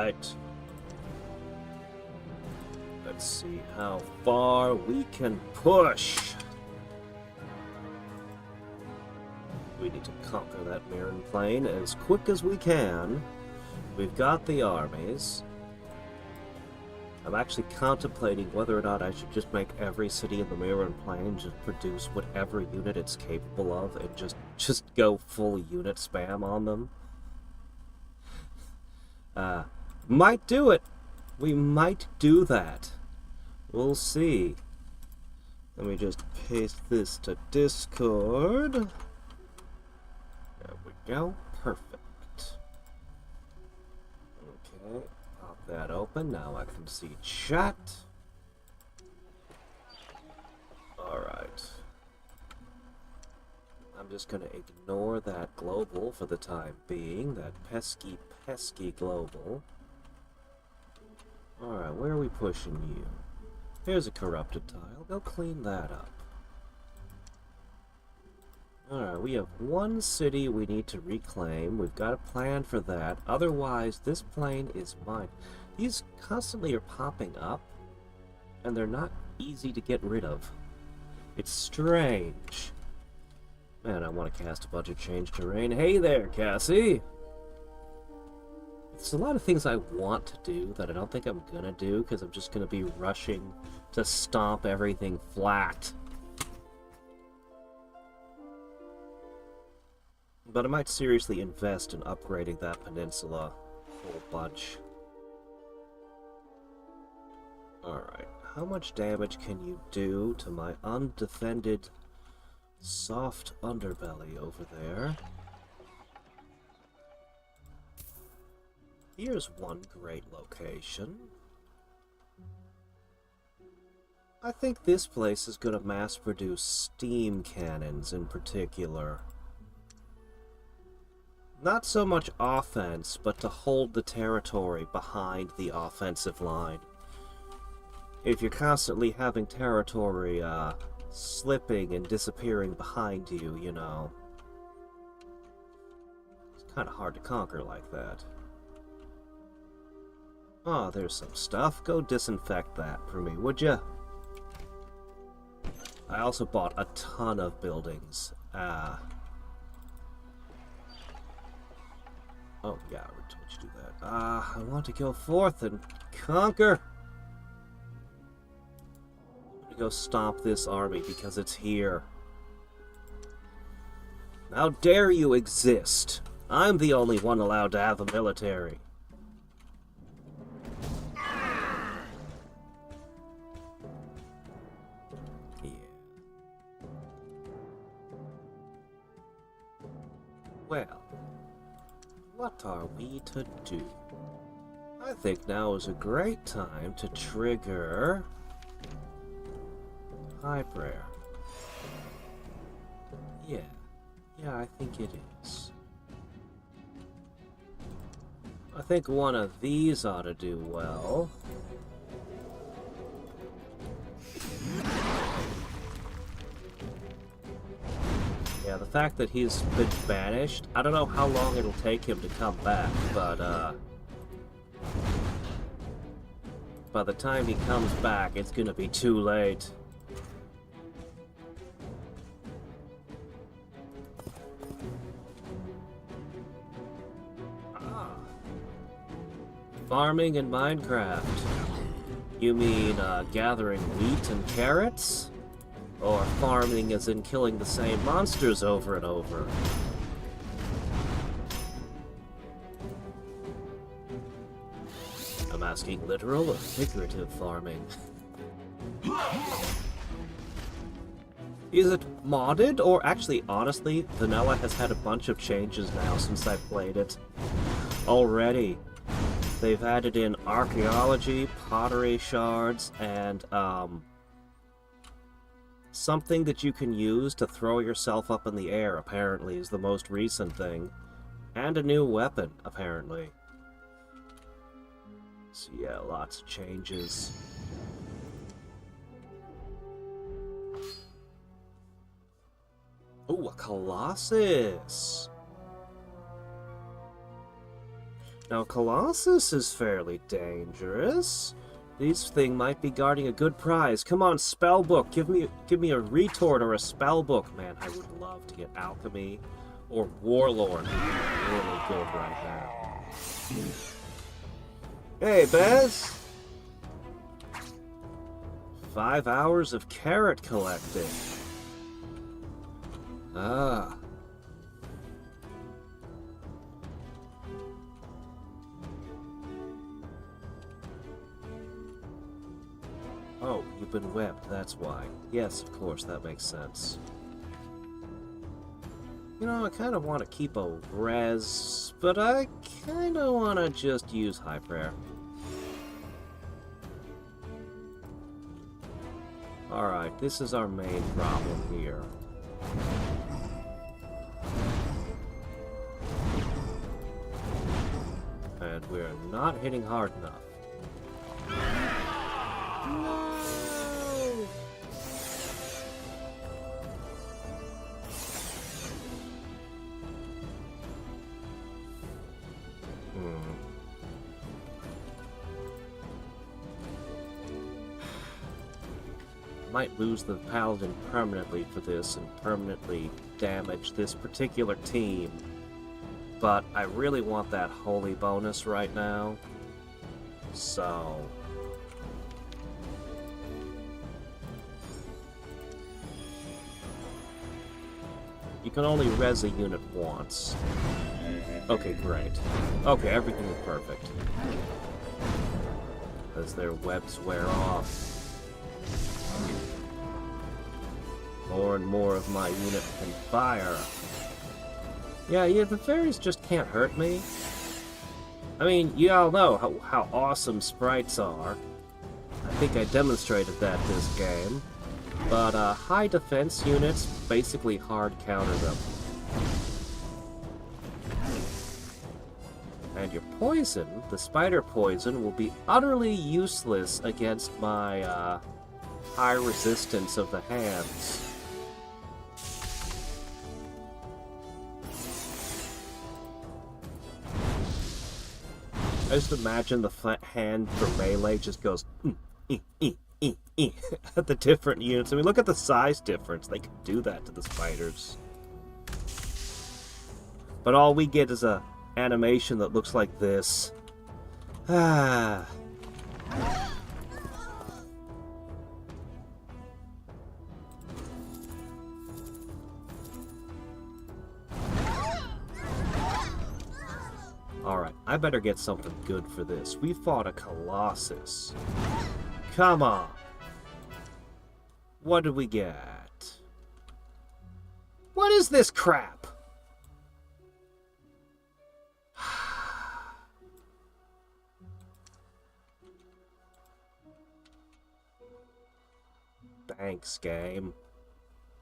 Alright. Let's see how far we can push. We need to conquer that Myrran plain as quick as we can. We've got the armies. I'm actually contemplating whether or not I should just make every city in the Myrran plain just produce whatever unit it's capable of and just go full unit spam on them. Might do it. We might do that. We'll see. Let me just paste this to Discord. There we go. Perfect. Okay. Pop that open. Now I can see chat. Alright. I'm just going to ignore that global for the time being. That pesky global. Alright, where are we pushing you? Here's a corrupted tile. Go clean that up. Alright, we have one city we need to reclaim. We've got a plan for that. Otherwise, this plane is mine. These constantly are popping up, and they're not easy to get rid of. It's strange. Man, I want to cast a bunch of change terrain. Hey there, Cassie! There's a lot of things I want to do that I don't think I'm gonna do, because I'm just gonna be rushing to stomp everything flat. But I might seriously invest in upgrading that peninsula a whole bunch. Alright, how much damage can you do to my undefended soft underbelly over there? Here's one great location. I think this place is going to mass produce steam cannons in particular. Not so much offense, but to hold the territory behind the offensive line. If you're constantly having territory slipping and disappearing behind you, you know, it's kind of hard to conquer like that. Oh, there's some stuff. Go disinfect that for me, would ya? I also bought a ton of buildings. Oh, yeah, I told you to do that. I want to go forth and conquer. I'm gonna go stomp this army because it's here. How dare you exist? I'm the only one allowed to have a military. Well, what are we to do? I think now is a great time to trigger high prayer. Yeah, I think it is. I think one of these ought to do well. Yeah, the fact that he's been banished, I don't know how long it'll take him to come back, but, by the time he comes back, it's gonna be too late. Farming in Minecraft. You mean, gathering wheat and carrots? Or farming as in killing the same monsters over and over? I'm asking literal or figurative farming. Is it modded? Or actually, honestly, Vanilla has had a bunch of changes now since I played it. Already. They've added in archaeology, pottery shards, and, something that you can use to throw yourself up in the air, apparently, is the most recent thing. And a new weapon, apparently. So yeah, lots of changes. Ooh, a Colossus! Now, Colossus is fairly dangerous. This thing might be guarding a good prize. Come on, spellbook. Give me a retort or a spellbook. Man, I would love to get alchemy or warlord. Would be really good right now. Hey, Bez. 5 hours of carrot collecting. Ah. Oh, you've been webbed, that's why. Yes, of course, that makes sense. You know, I kind of want to keep a res, but I kind of want to just use high prayer. Alright, this is our main problem here. And we're not hitting hard enough. No! Might lose the paladin permanently for this and permanently damage this particular team. But I really want that holy bonus right now. So... you can only res a unit once. Okay, great. Okay, everything is perfect. As their webs wear off. More and more of my unit can fire. Yeah, the fairies just can't hurt me. I mean, you all know how awesome sprites are. I think I demonstrated that this game. But high defense units basically hard counter them. And your poison, the spider poison, will be utterly useless against my high resistance of the hands. I just imagine the hand for melee just goes at the different units. I mean, look at the size difference. They can do that to the spiders. But all we get is a animation that looks like this. Ah. Alright, I better get something good for this. We fought a Colossus. Come on. What did we get? What is this crap? Thanks, game.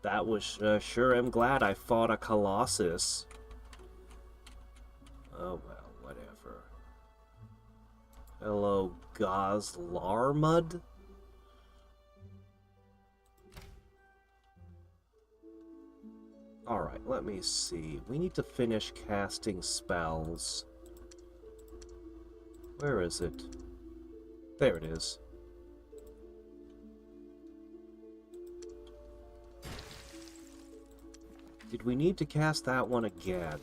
That was sure am glad I fought a Colossus. Oh well, whatever. Hello, Goslarmud? Alright, let me see. We need to finish casting spells. Where is it? There it is. Did we need to cast that one again?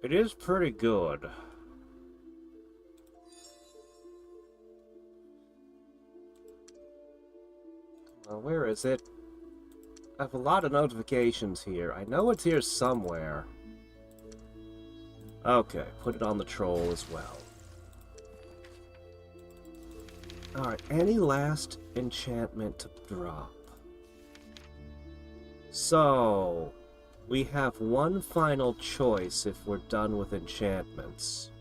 It is pretty good. Where is it? I have a lot of notifications here. I know it's here somewhere. Okay, put it on the troll as well. Alright, any last enchantment to drop? So, we have one final choice if we're done with enchantments.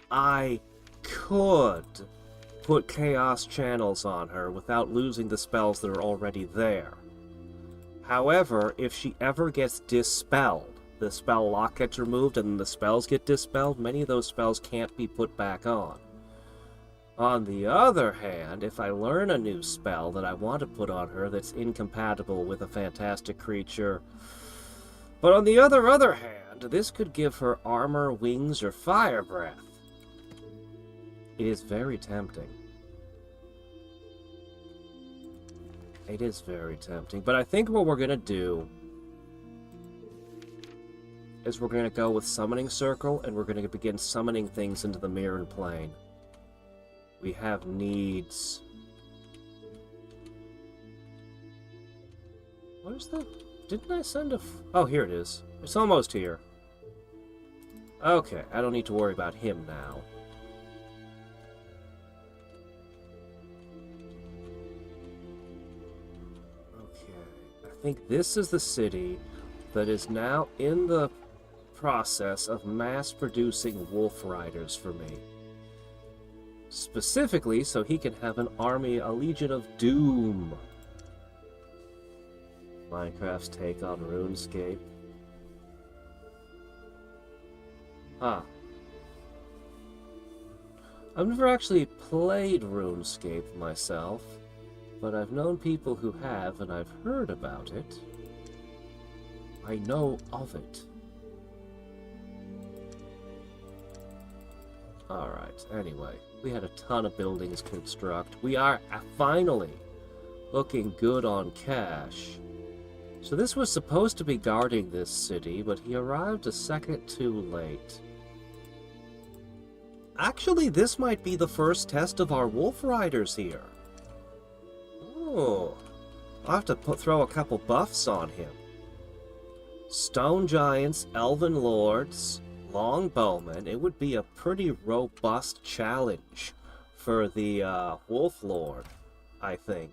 I could put chaos channels on her without losing the spells that are already there. However, if she ever gets dispelled, the spell lock gets removed and the spells get dispelled, many of those spells can't be put back on. On the other hand, if I learn a new spell that I want to put on her that's incompatible with a fantastic creature, but on the other hand, this could give her armor, wings, or fire breath. It is very tempting. It is very tempting, but I think what we're gonna do is we're gonna go with Summoning Circle, and we're gonna begin summoning things into the Myrran plane. We have needs. Where's the... Didn't I send a... Oh, here it is. It's almost here. Okay, I don't need to worry about him now. Okay, I think this is the city that is now in the process of mass-producing wolf riders for me. Specifically, so he can have an army, a Legion of Doom. Minecraft's take on RuneScape. Huh. I've never actually played RuneScape myself, but I've known people who have, and I've heard about it. I know of it. Alright, anyway. We had a ton of buildings construct. We are finally looking good on cash. So this was supposed to be guarding this city, but he arrived a second too late. Actually, this might be the first test of our wolf riders here. Oh, I'll have to throw a couple buffs on him. Stone giants, elven lords, longbowmen. It would be a pretty robust challenge for the wolf lord, I think.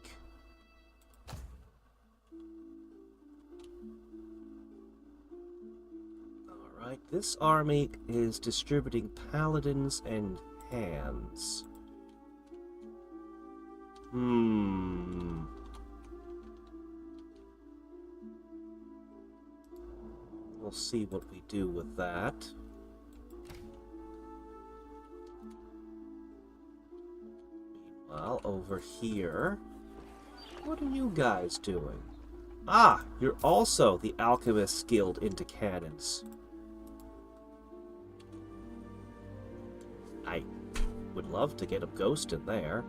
Alright, this army is distributing paladins and hands. We'll see what we do with that. Meanwhile, over here, what are you guys doing? Ah, you're also the alchemist skilled into cannons. I would love to get a ghost in there.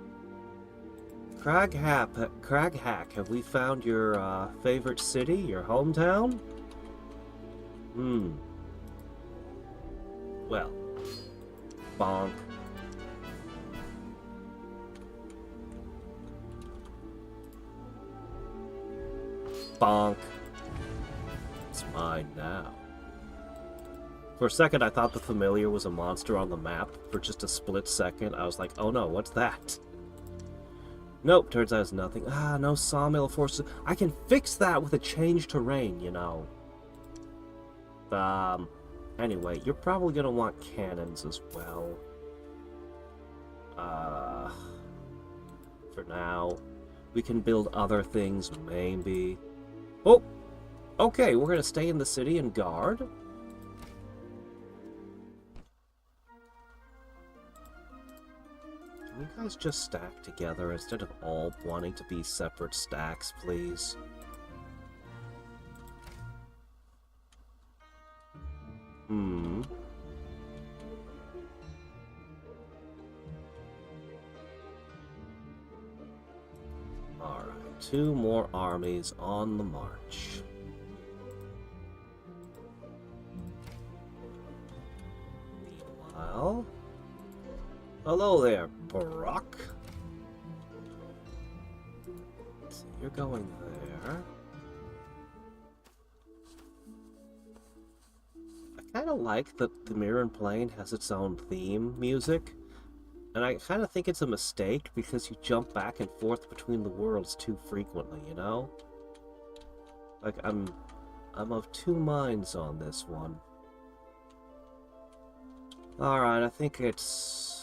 Craghack, have we found your favorite city, your hometown? Well, bonk. Bonk. It's mine now. For a second, I thought the familiar was a monster on the map. For just a split second, I was like, oh no, what's that? Nope, turns out it's nothing. Ah, no sawmill forces. I can fix that with a change terrain, you know. Anyway, you're probably gonna want cannons as well. For now. We can build other things, maybe. Oh! Okay, we're gonna stay in the city and guard. Can you guys just stack together instead of all wanting to be separate stacks, please? Alright, 2 more armies on the march. Meanwhile... Hello there, Brock. So you're going there. I kind of like that the Myrran plane has its own theme music. And I kind of think it's a mistake because you jump back and forth between the worlds too frequently, you know? Like, I'm of 2 minds on this one. Alright, I think it's...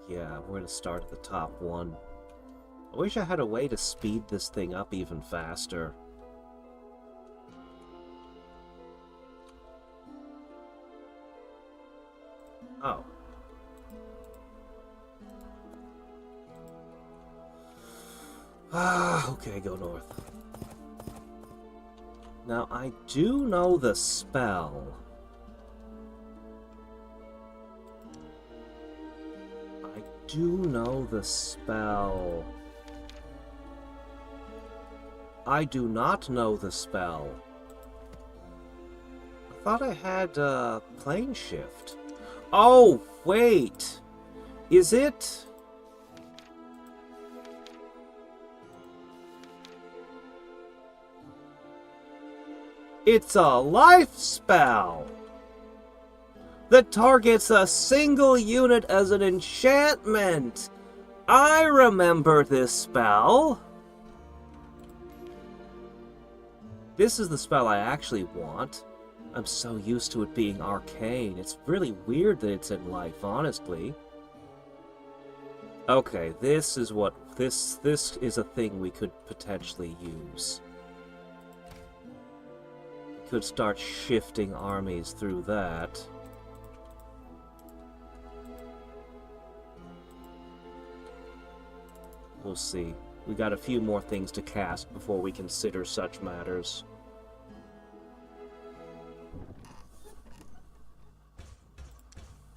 Yeah, we're gonna start at the top one. I wish I had a way to speed this thing up even faster. Oh. Ah, okay, go north. Now, I do know the spell. I do know the spell. I do not know the spell. I thought I had, plane shift. Oh, wait! Is it... It's a life spell that targets a single unit as an enchantment. I remember this spell. This is the spell I actually want. I'm so used to it being arcane. It's really weird that it's in life, honestly. Okay, this is what... This is a thing we could potentially use. Could start shifting armies through that. We'll see. We got a few more things to cast before we consider such matters.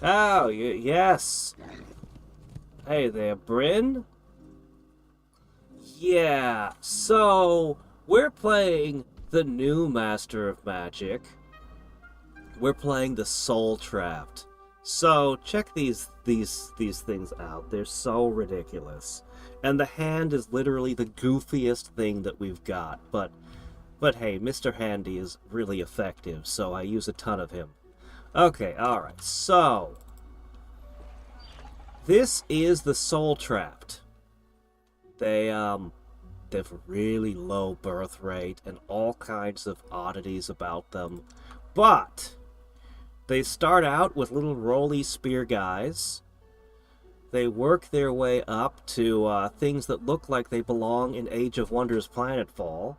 Oh, yes! Hey there, Bryn? Yeah, so we're playing the new Master of Magic. We're playing the Soul Trapped. So check these things out. They're so ridiculous. And the hand is literally the goofiest thing that we've got. But hey, Mr. Handy is really effective, so I use a ton of him. Okay, alright, so this is the Soul Trapped. They've really low birth rate and all kinds of oddities about them. But they start out with little roly spear guys. They work their way up to things that look like they belong in Age of Wonders Planetfall.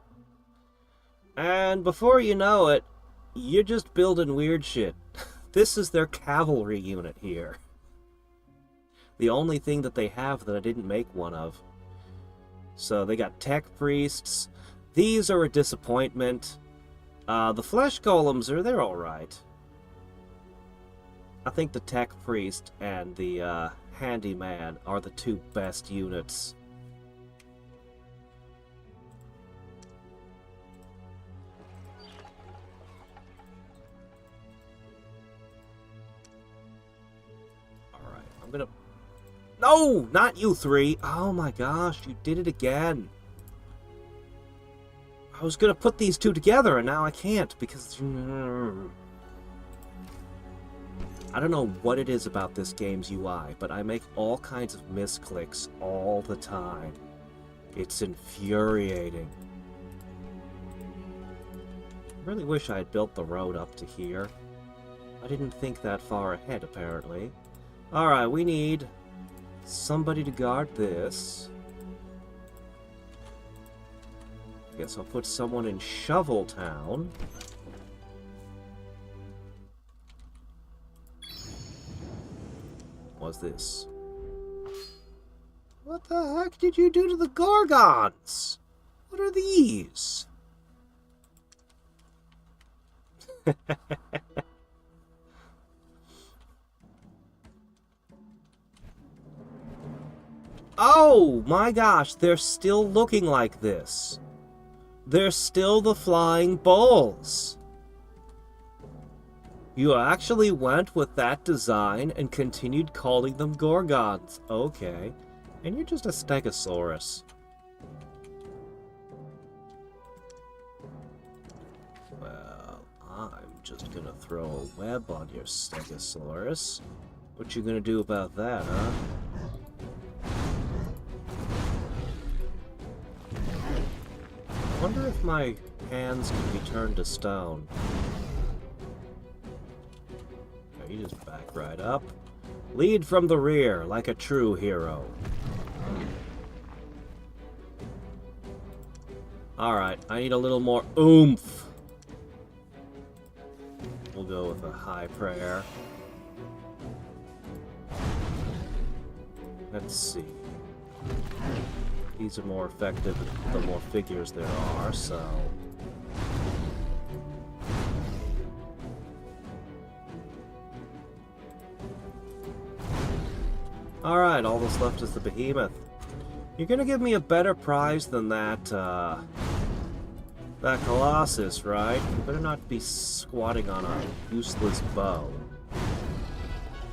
And before you know it, you're just building weird shit. This is their cavalry unit here. The only thing that they have that I didn't make one of. So they got tech priests. These are a disappointment. The flesh golems they're alright. I think the tech priest and the handyman are the two best units. Alright, I'm gonna... No! Not you three! Oh my gosh, you did it again. I was gonna put these two together and now I can't because... I don't know what it is about this game's UI, but I make all kinds of misclicks all the time. It's infuriating. I really wish I had built the road up to here. I didn't think that far ahead, apparently. Alright, we need somebody to guard this. Guess I'll put someone in Shovel Town. What's this? What the heck did you do to the Gorgons? What are these? Oh my gosh, they're still looking like this. They're still the flying bulls. You actually went with that design and continued calling them Gorgons. Okay. And you're just a Stegosaurus. Well, I'm just gonna throw a web on your Stegosaurus. What you gonna do about that, huh? I wonder if my hands can be turned to stone. Okay, you just back right up. Lead from the rear, like a true hero. Alright, I need a little more oomph. We'll go with a high prayer. Let's see. These are more effective the more figures there are, so... Alright, all that's left is the behemoth. You're gonna give me a better prize than that, that Colossus, right? You better not be squatting on a useless bow.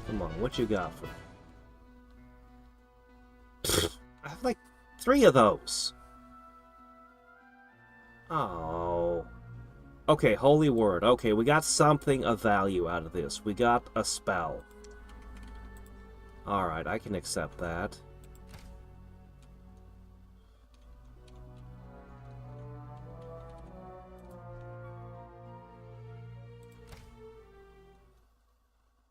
Come on, what you got for me? I have like 3 of those. Oh. Okay, holy word. Okay, we got something of value out of this. We got a spell. Alright, I can accept that.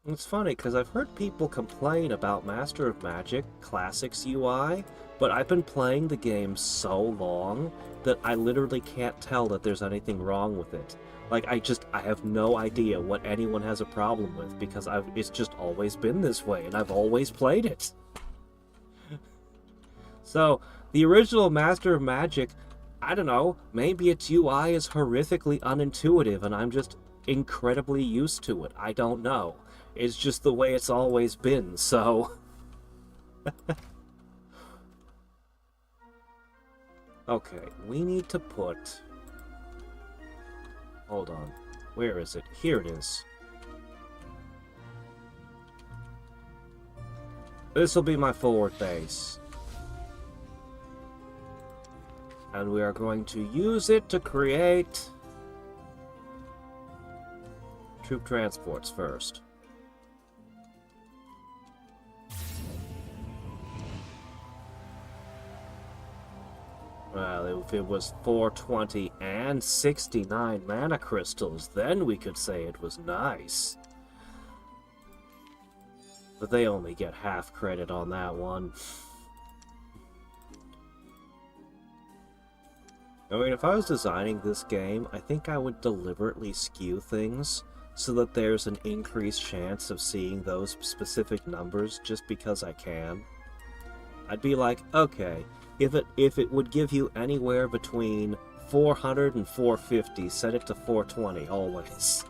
It's funny, because I've heard people complain about Master of Magic Classics UI, but I've been playing the game so long that I literally can't tell that there's anything wrong with it. Like, I have no idea what anyone has a problem with, because it's just always been this way, and I've always played it. So, the original Master of Magic, I don't know, maybe its UI is horrifically unintuitive, and I'm just incredibly used to it. I don't know. It's just the way it's always been, so... Okay, we need to put... Hold on. Where is it? Here it is. This will be my forward base. And we are going to use it to create... troop transports first. Well, if it was 420 and 69 mana crystals, then we could say it was nice. But they only get half credit on that one. I mean, if I was designing this game, I think I would deliberately skew things so that there's an increased chance of seeing those specific numbers just because I can. I'd be like, okay, if it would give you anywhere between 400 and 450, set it to 420 always.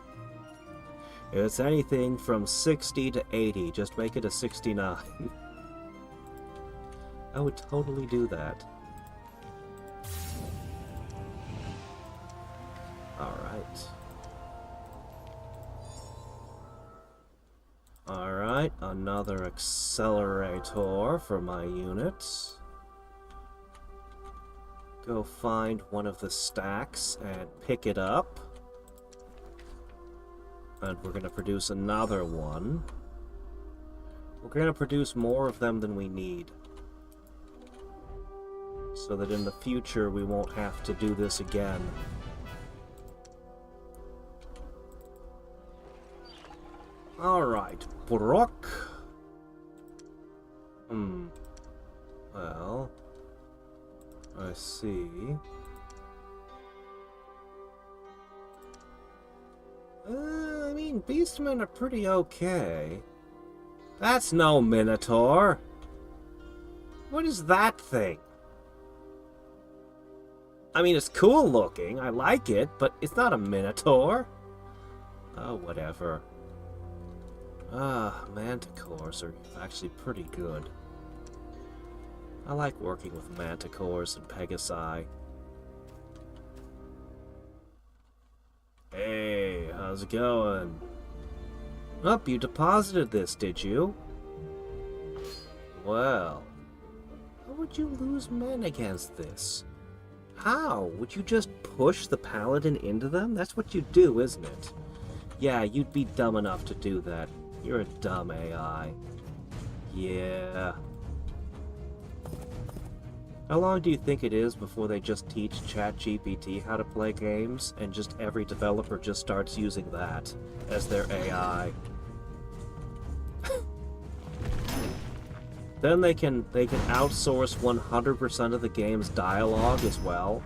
If it's anything from 60 to 80, just make it a 69. I would totally do that. Alright. Alright, another accelerator for my units. Go find one of the stacks and pick it up. And we're going to produce another one. We're going to produce more of them than we need. So that in the future we won't have to do this again. Alright, Brock. Well... I see. I mean, beastmen are pretty okay. That's no Minotaur. What is that thing? I mean, it's cool looking, I like it, but it's not a Minotaur. Oh, whatever. Manticores are actually pretty good. I like working with Manticores and Pegasi. Hey, how's it going? Oh, you deposited this, did you? Well, how would you lose men against this? How? Would you just push the paladin into them? That's what you do, isn't it? Yeah, you'd be dumb enough to do that. You're a dumb AI. Yeah. How long do you think it is before they just teach ChatGPT how to play games, and just every developer just starts using that as their AI? Then they can outsource 100% of the game's dialogue as well.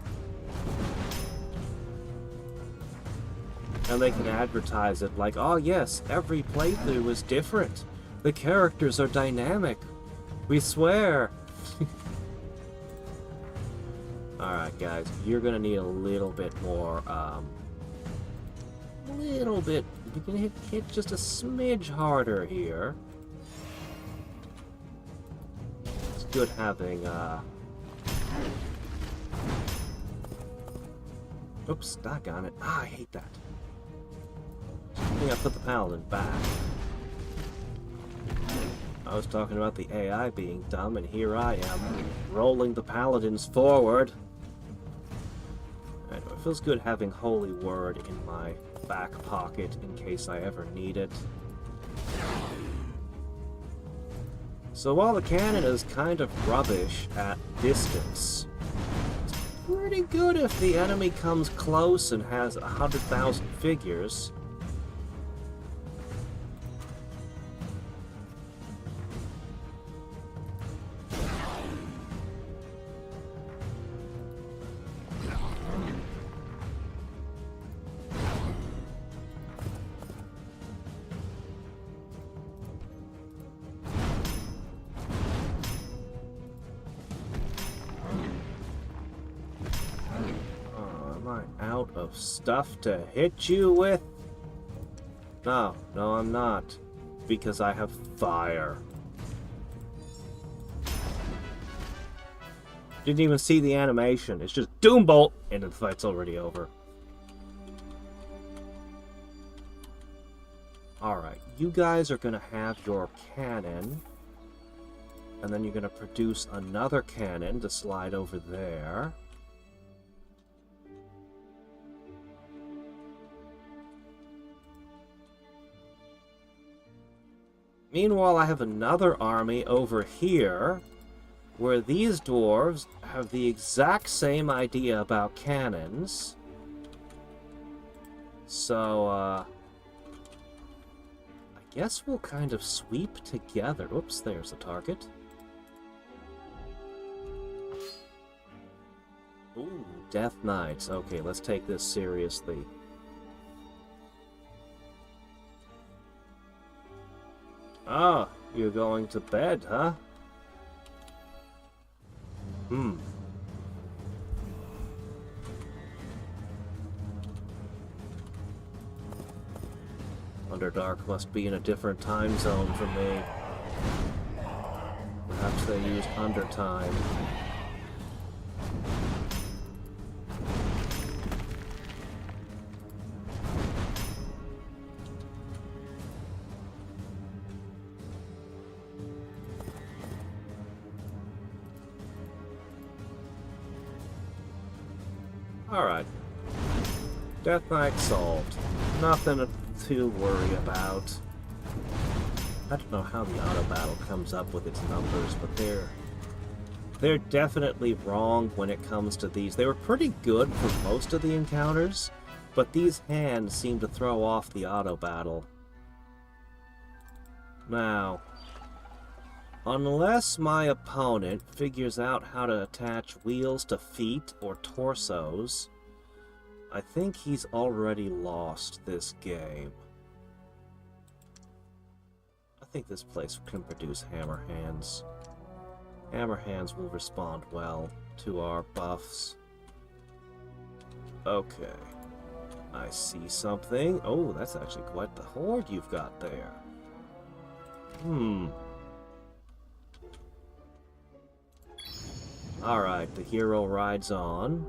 And they can advertise it like, oh yes, every playthrough is different. The characters are dynamic. We swear. Alright, guys, you're gonna need a little bit more, we can hit just a smidge harder here. It's good having, oops, doggone it. Ah, I hate that. I think I put the paladin back. I was talking about the AI being dumb, and here I am, rolling the paladins forward. Right, it feels good having Holy Word in my back pocket in case I ever need it. So while the cannon is kind of rubbish at distance, it's pretty good if the enemy comes close and has 100,000 figures. Out of stuff to hit you with? No, I'm not. Because I have fire. Didn't even see the animation. It's just Doom Bolt, and the fight's already over. Alright, you guys are gonna have your cannon. And then you're gonna produce another cannon to slide over there. Meanwhile, I have another army over here, where these dwarves have the exact same idea about cannons. So, I guess we'll kind of sweep together. Oops, there's the target. Ooh, Death Knights. Okay, let's take this seriously. Ah, you're going to bed, huh? Underdark must be in a different time zone from me. Perhaps they used Undertime. Alright. Death Knight solved. Nothing to worry about. I don't know how the auto battle comes up with its numbers, but they're definitely wrong when it comes to these. They were pretty good for most of the encounters, but these hands seem to throw off the auto battle. Now, unless my opponent figures out how to attach wheels to feet or torsos, I think he's already lost this game. I think this place can produce hammer hands. Hammer hands will respond well to our buffs. Okay. I see something. Oh, that's actually quite the horde you've got there. Alright, the hero rides on.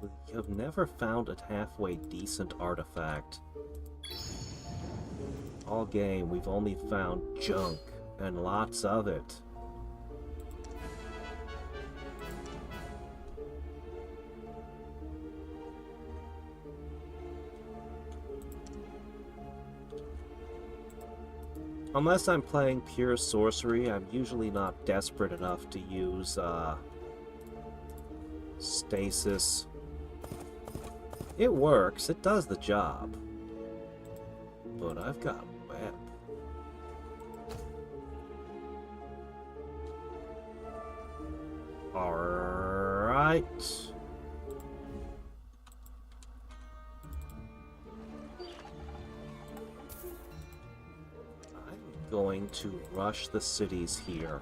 We have never found a halfway decent artifact. All game, we've only found junk, and lots of it. Unless I'm playing pure sorcery, I'm usually not desperate enough to use, stasis. It works, it does the job. But I've got web. Alright. going to rush the cities here.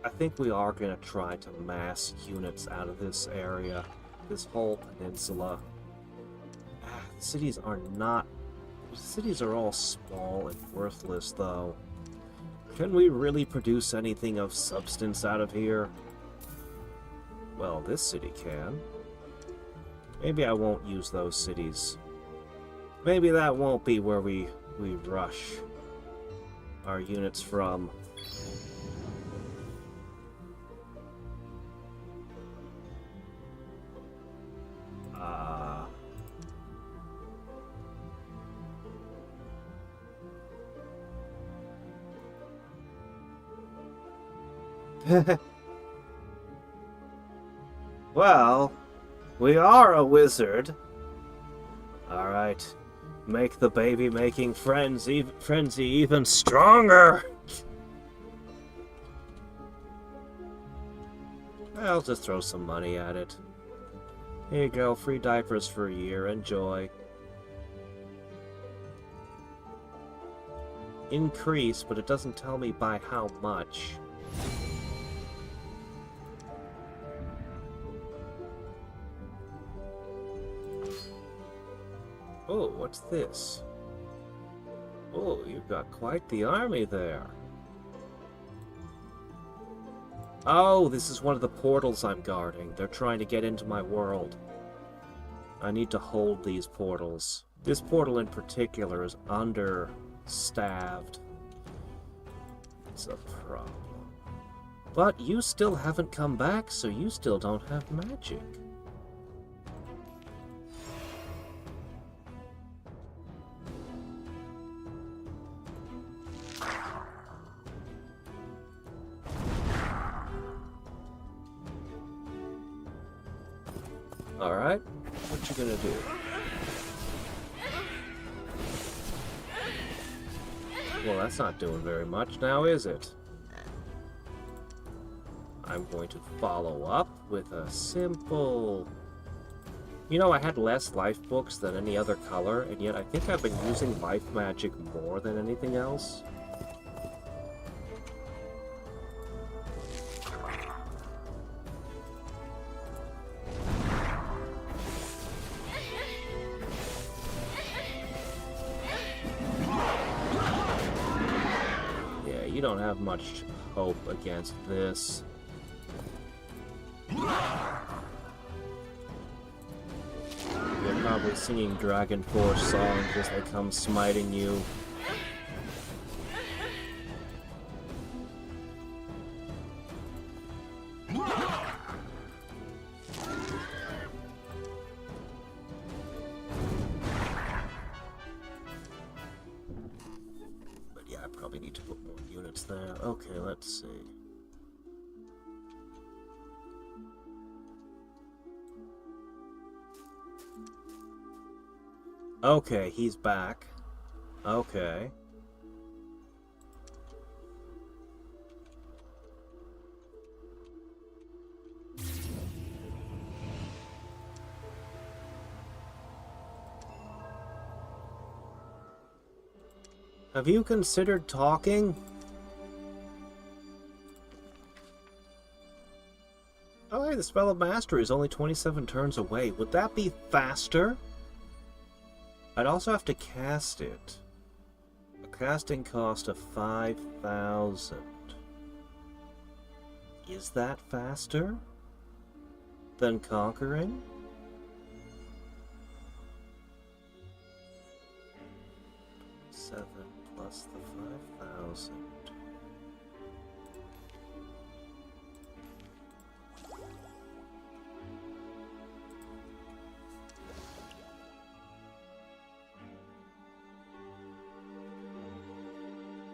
I think we are going to try to mass units out of this area, this whole peninsula. Cities are not... Cities are all small and worthless, though. Can we really produce anything of substance out of here? Well, this city can. Maybe I won't use those cities. Maybe that won't be where we rush our units from. Well, we are a wizard. Alright. Make the baby-making frenzy even stronger! I'll just throw some money at it. Here you go, free diapers for a year. Enjoy. Increase, but it doesn't tell me by how much. Oh, what's this? Oh, you've got quite the army there. Oh, this is one of the portals I'm guarding. They're trying to get into my world. I need to hold these portals. This portal in particular is understaffed. It's a problem. But you still haven't come back, so you still don't have magic. Alright, what you gonna do? Well, that's not doing very much now, is it? I'm going to follow up with a simple... You know, I had less life books than any other color, and yet I think I've been using life magic more than anything else. You don't have much hope against this. You're probably singing Dragon Force songs as they come smiting you. Need to put more units there. Okay, let's see. Okay, he's back. Okay. Have you considered talking? Oh, hey, the Spell of Mastery is only 27 turns away. Would that be faster? I'd also have to cast it. A casting cost of 5,000. Is that faster than conquering? 7 plus the 5,000.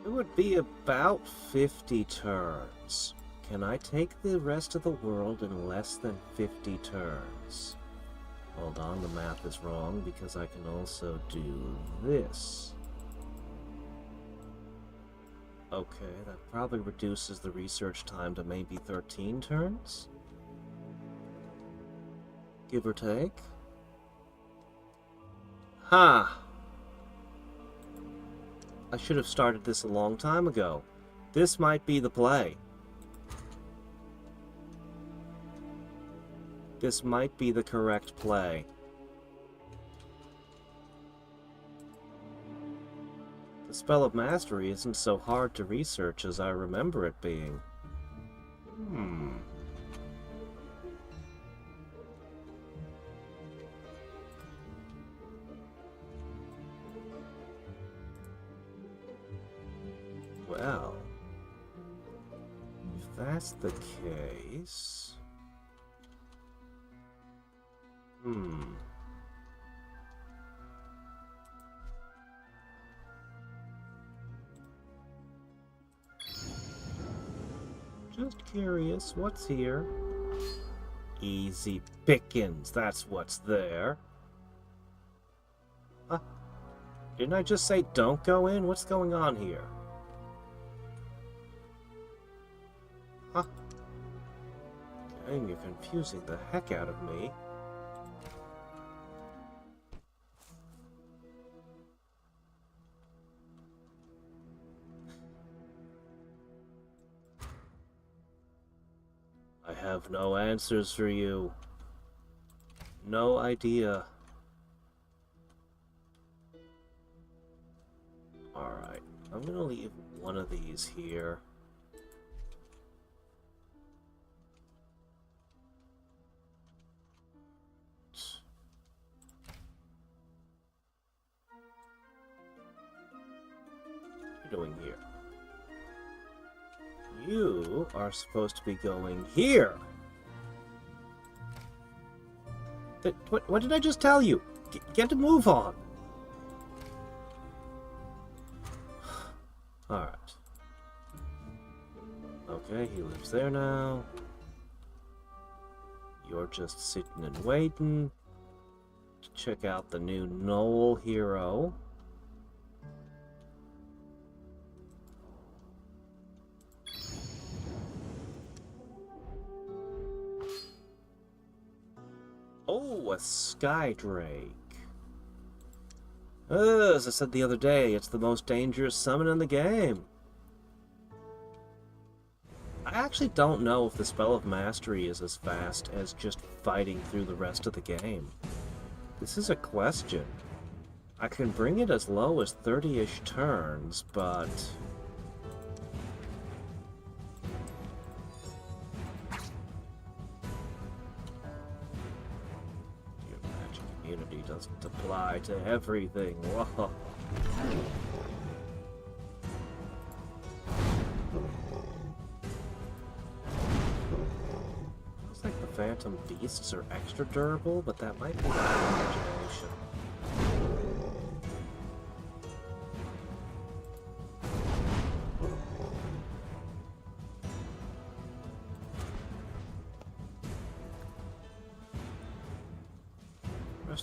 It would be about 50 turns. Can I take the rest of the world in less than 50 turns? Hold on, the math is wrong because I can also do this. Okay, that probably reduces the research time to maybe 13 turns? Give or take? Ha! I should have started this a long time ago. This might be the play. This might be the correct play. The spell of mastery isn't so hard to research as I remember it being. Well, if that's the case... Just curious, what's here? Easy pickings, that's what's there. Huh? Didn't I just say don't go in? What's going on here? Huh? Dang, you're confusing the heck out of me. I have no answers for you. No idea. Alright, I'm gonna leave one of these here. What are you doing here? You are supposed to be going here. What did I just tell you? Get to move on. Alright. Okay, he lives there now. You're just sitting and waiting to check out the new Knoll hero. Oh, a Sky Drake. As I said the other day, it's the most dangerous summon in the game. I actually don't know if the Spell of Mastery is as fast as just fighting through the rest of the game. This is a question. I can bring it as low as 30-ish turns, but... Immunity doesn't apply to everything. Whoa. Looks like the Phantom Beasts are extra durable, but that might be my imagination.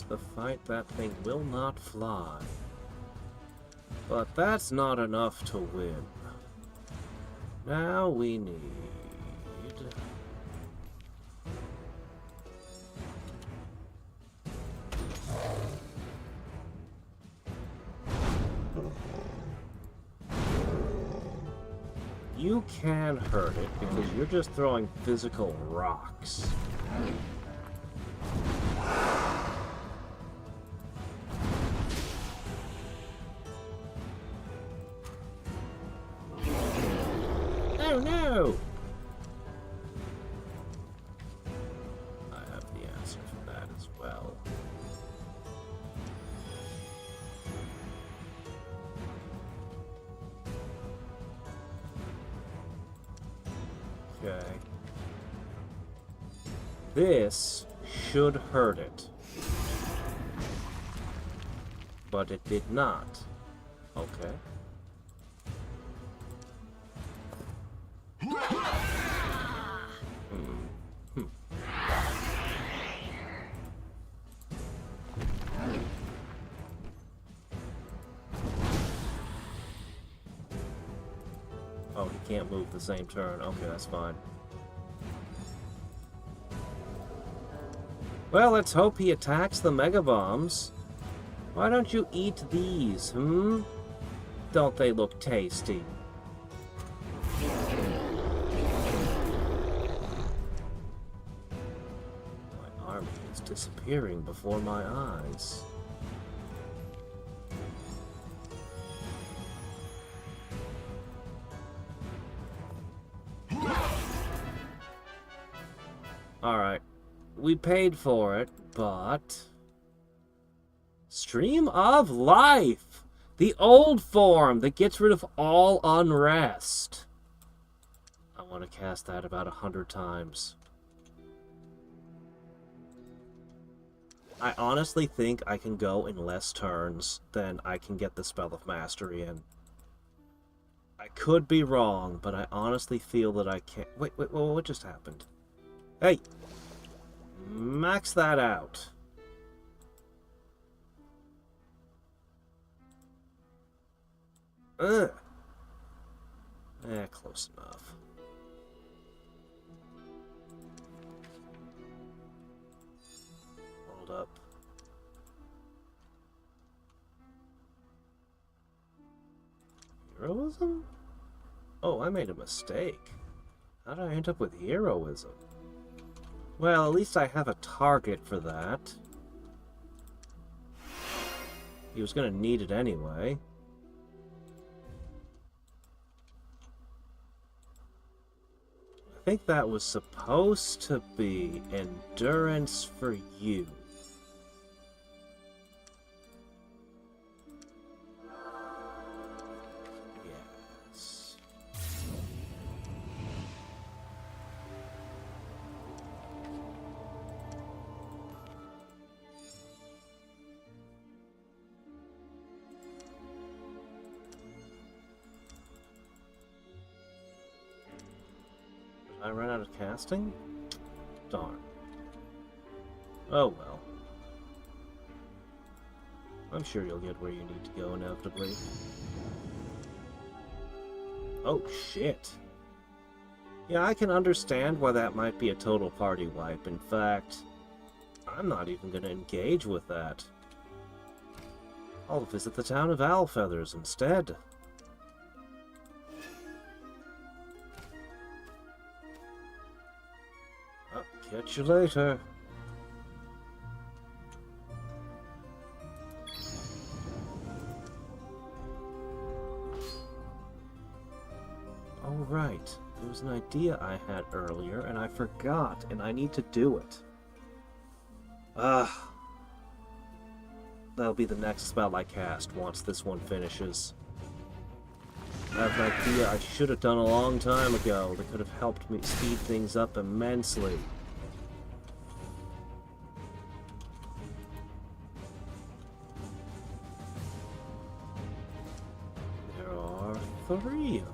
The fight, that thing will not fly. But that's not enough to win. Now we need... You can hurt it because you're just throwing physical rocks. Oh no! I have the answer for that as well. Okay. This should hurt it. But it did not. Okay. Oh, he can't move the same turn. Okay, that's fine. Well, let's hope he attacks the Mega Bombs. Why don't you eat these, Don't they look tasty? My army is disappearing before my eyes. Alright. We paid for it, but... Stream of Life! The old form that gets rid of all unrest. I want to cast that about 100 times. I honestly think I can go in less turns than I can get the Spell of Mastery in. I could be wrong, but I honestly feel that I can't... Wait, what just happened? Hey! Max that out. Ugh. Close enough. Hold up. Heroism? Oh, I made a mistake. How did I end up with heroism? Well, at least I have a target for that. He was gonna need it anyway. I think that was supposed to be endurance for you. Yes. I ran out of casting? Darn. Oh well. I'm sure you'll get where you need to go inevitably. Oh shit. Yeah, I can understand why that might be a total party wipe. In fact, I'm not even going to engage with that. I'll visit the town of Owlfeathers instead. Catch you later. Oh, right. There was an idea I had earlier, and I forgot, and I need to do it. That'll be the next spell I cast once this one finishes. I have an idea I should have done a long time ago that could have helped me speed things up immensely. There are 3 of them.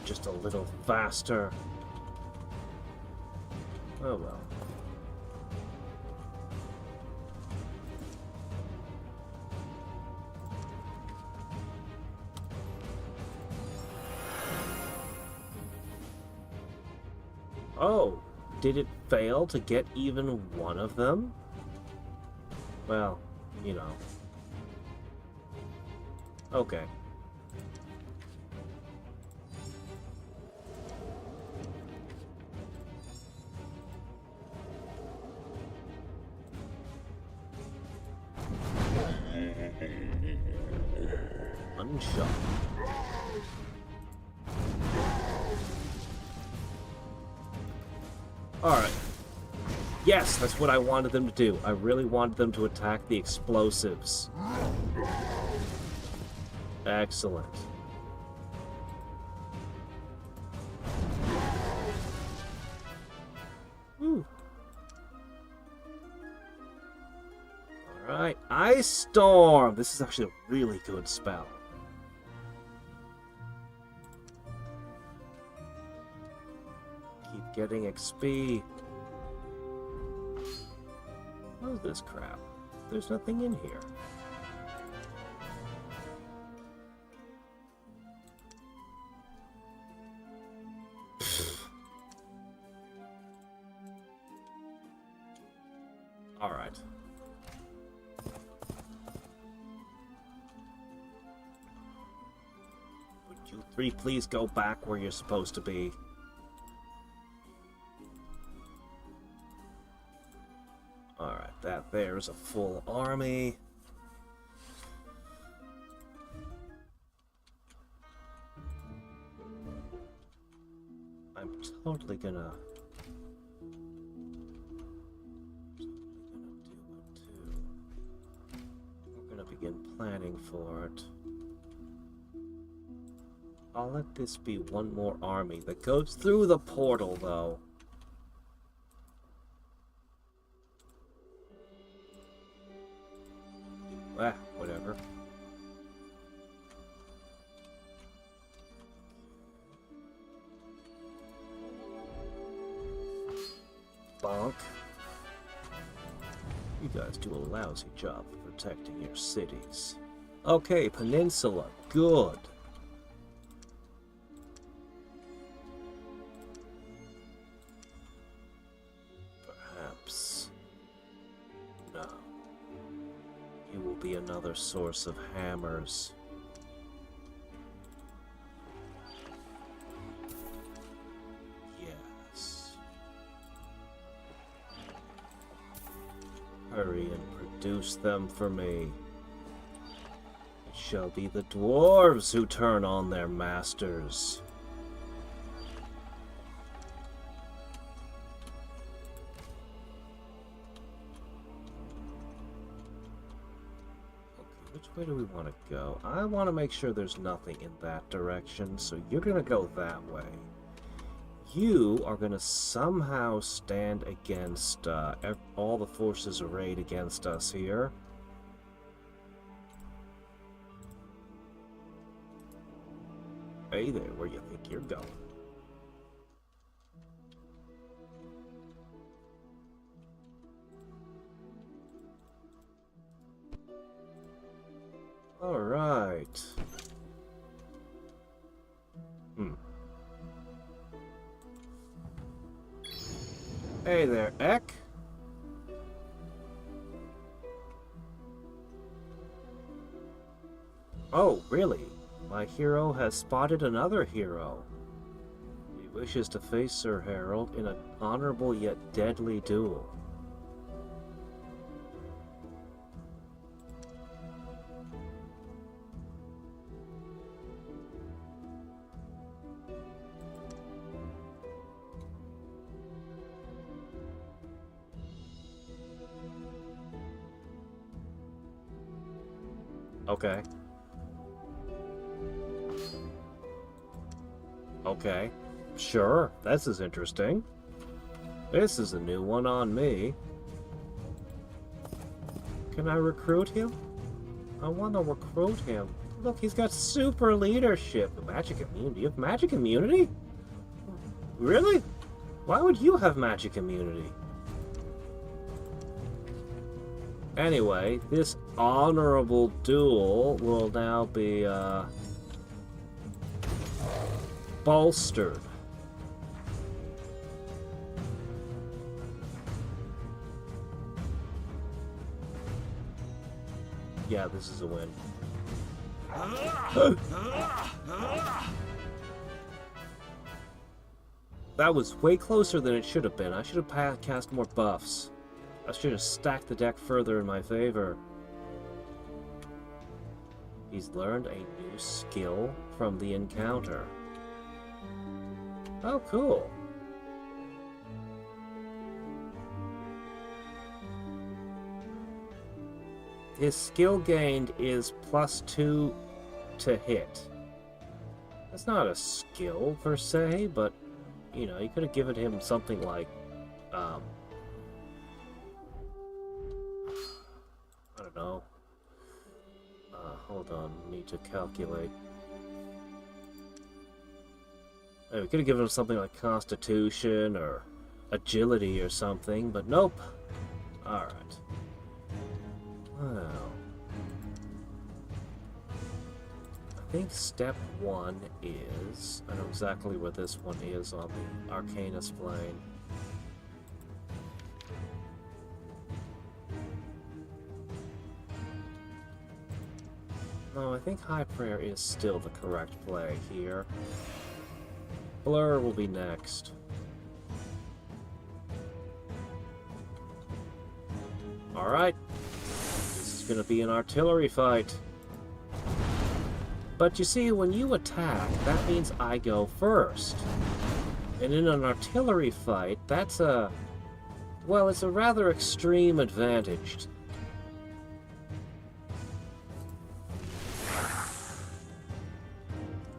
Just a little faster. Oh well. Oh, did it fail to get even one of them? Well, you know. Okay. Unshot. Alright. Yes, that's what I wanted them to do. I really wanted them to attack the explosives. Excellent. Whew. Alright, Ice Storm! This is actually a really good spell. Keep getting XP. What is this crap? There's nothing in here. Alright. Would you three please go back where you're supposed to be? Alright, that there's a full army. I'm totally gonna do it too. We're gonna begin planning for it. I'll let this be one more army that goes through the portal, though. Ah, whatever. Bonk. You guys do a lousy job of protecting your cities. Okay, Peninsula. Good. Perhaps. No. You will be another source of hammers. Yes. Hurry and produce them for me. It shall be the dwarves who turn on their masters. Which way do we want to go? I want to make sure there's nothing in that direction, so you're going to go that way. You are going to somehow stand against all the forces arrayed against us here. Hey there, where you think you're going? All right. Hey there, Eck. Oh, really? My hero has spotted another hero. He wishes to face Sir Harold in an honorable yet deadly duel. Okay. Okay. Sure, this is interesting. This is a new one on me. Can I recruit him? I want to recruit him. Look, he's got super leadership. Magic immunity? You have magic immunity? Really? Why would you have magic immunity? Anyway, this honorable duel will now be, bolstered. Yeah, this is a win. That was way closer than it should have been. I should have cast more buffs. I should have stacked the deck further in my favor. He's learned a new skill from the encounter. Oh, cool. His skill gained is +2 to hit. That's not a skill per se, but, you know, you could have given him something like, I don't know. Hold on, need to calculate. We could have given him something like Constitution or Agility or something, but nope. Alright. Well, I think step 1 is... I know exactly where this one is on the Arcanus plane. No, I think High Prayer is still the correct play here. Blur will be next. Alright. This is gonna be an artillery fight. But you see, when you attack, that means I go first. And in an artillery fight, that's a... well, it's a rather extreme advantage.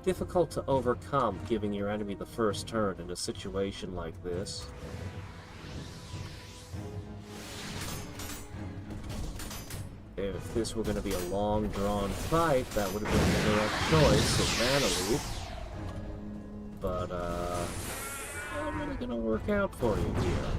Difficult to overcome, giving your enemy the first turn in a situation like this. If this were going to be a long, drawn fight, that would have been the correct choice of mana leak. But, not really going to work out for you here.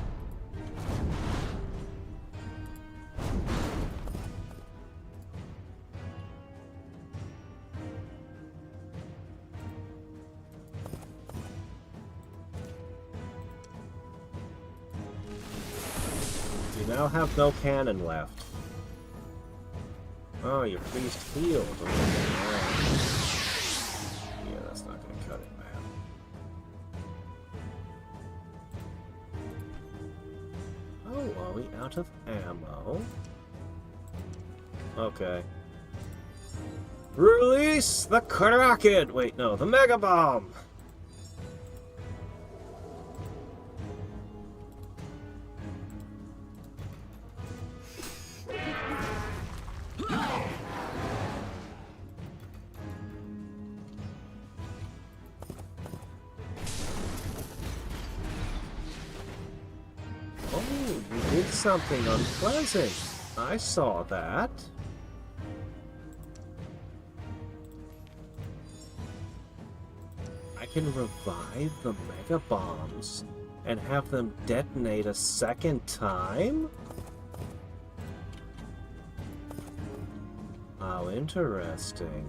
You now have no cannon left. Oh, your priest healed. Yeah, that's not gonna cut it, man. Oh, are we out of ammo? Okay. Release the Kraken! Wait, no, the Mega Bomb! Something unpleasant. I saw that. I can revive the Mega Bombs and have them detonate a second time? How interesting.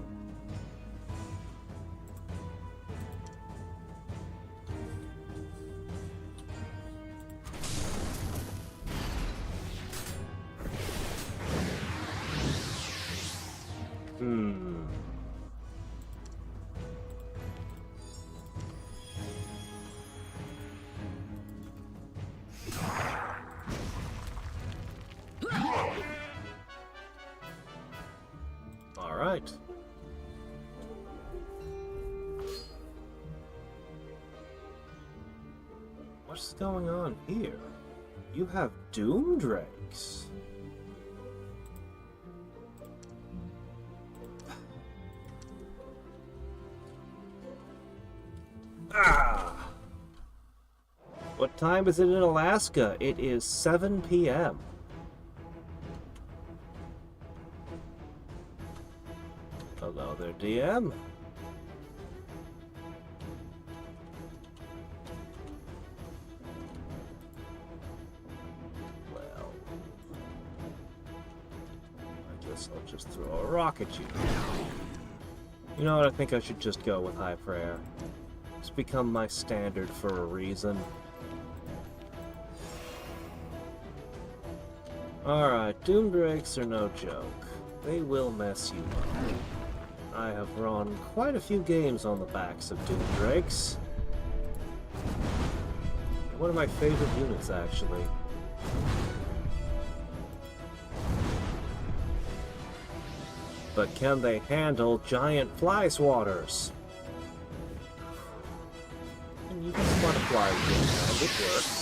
What's going on here? You have Doom Drakes. Ah! What time is it in Alaska? It is 7 p.m. Hello there, DM. I'll just throw a rock at you. You know what? I think I should just go with High Prayer. It's become my standard for a reason. Alright, Doom Drakes are no joke. They will mess you up. I have run quite a few games on the backs of Doom Drakes. One of my favorite units, actually. But can they handle giant fly swatters? And you can spot a fly with it, it works.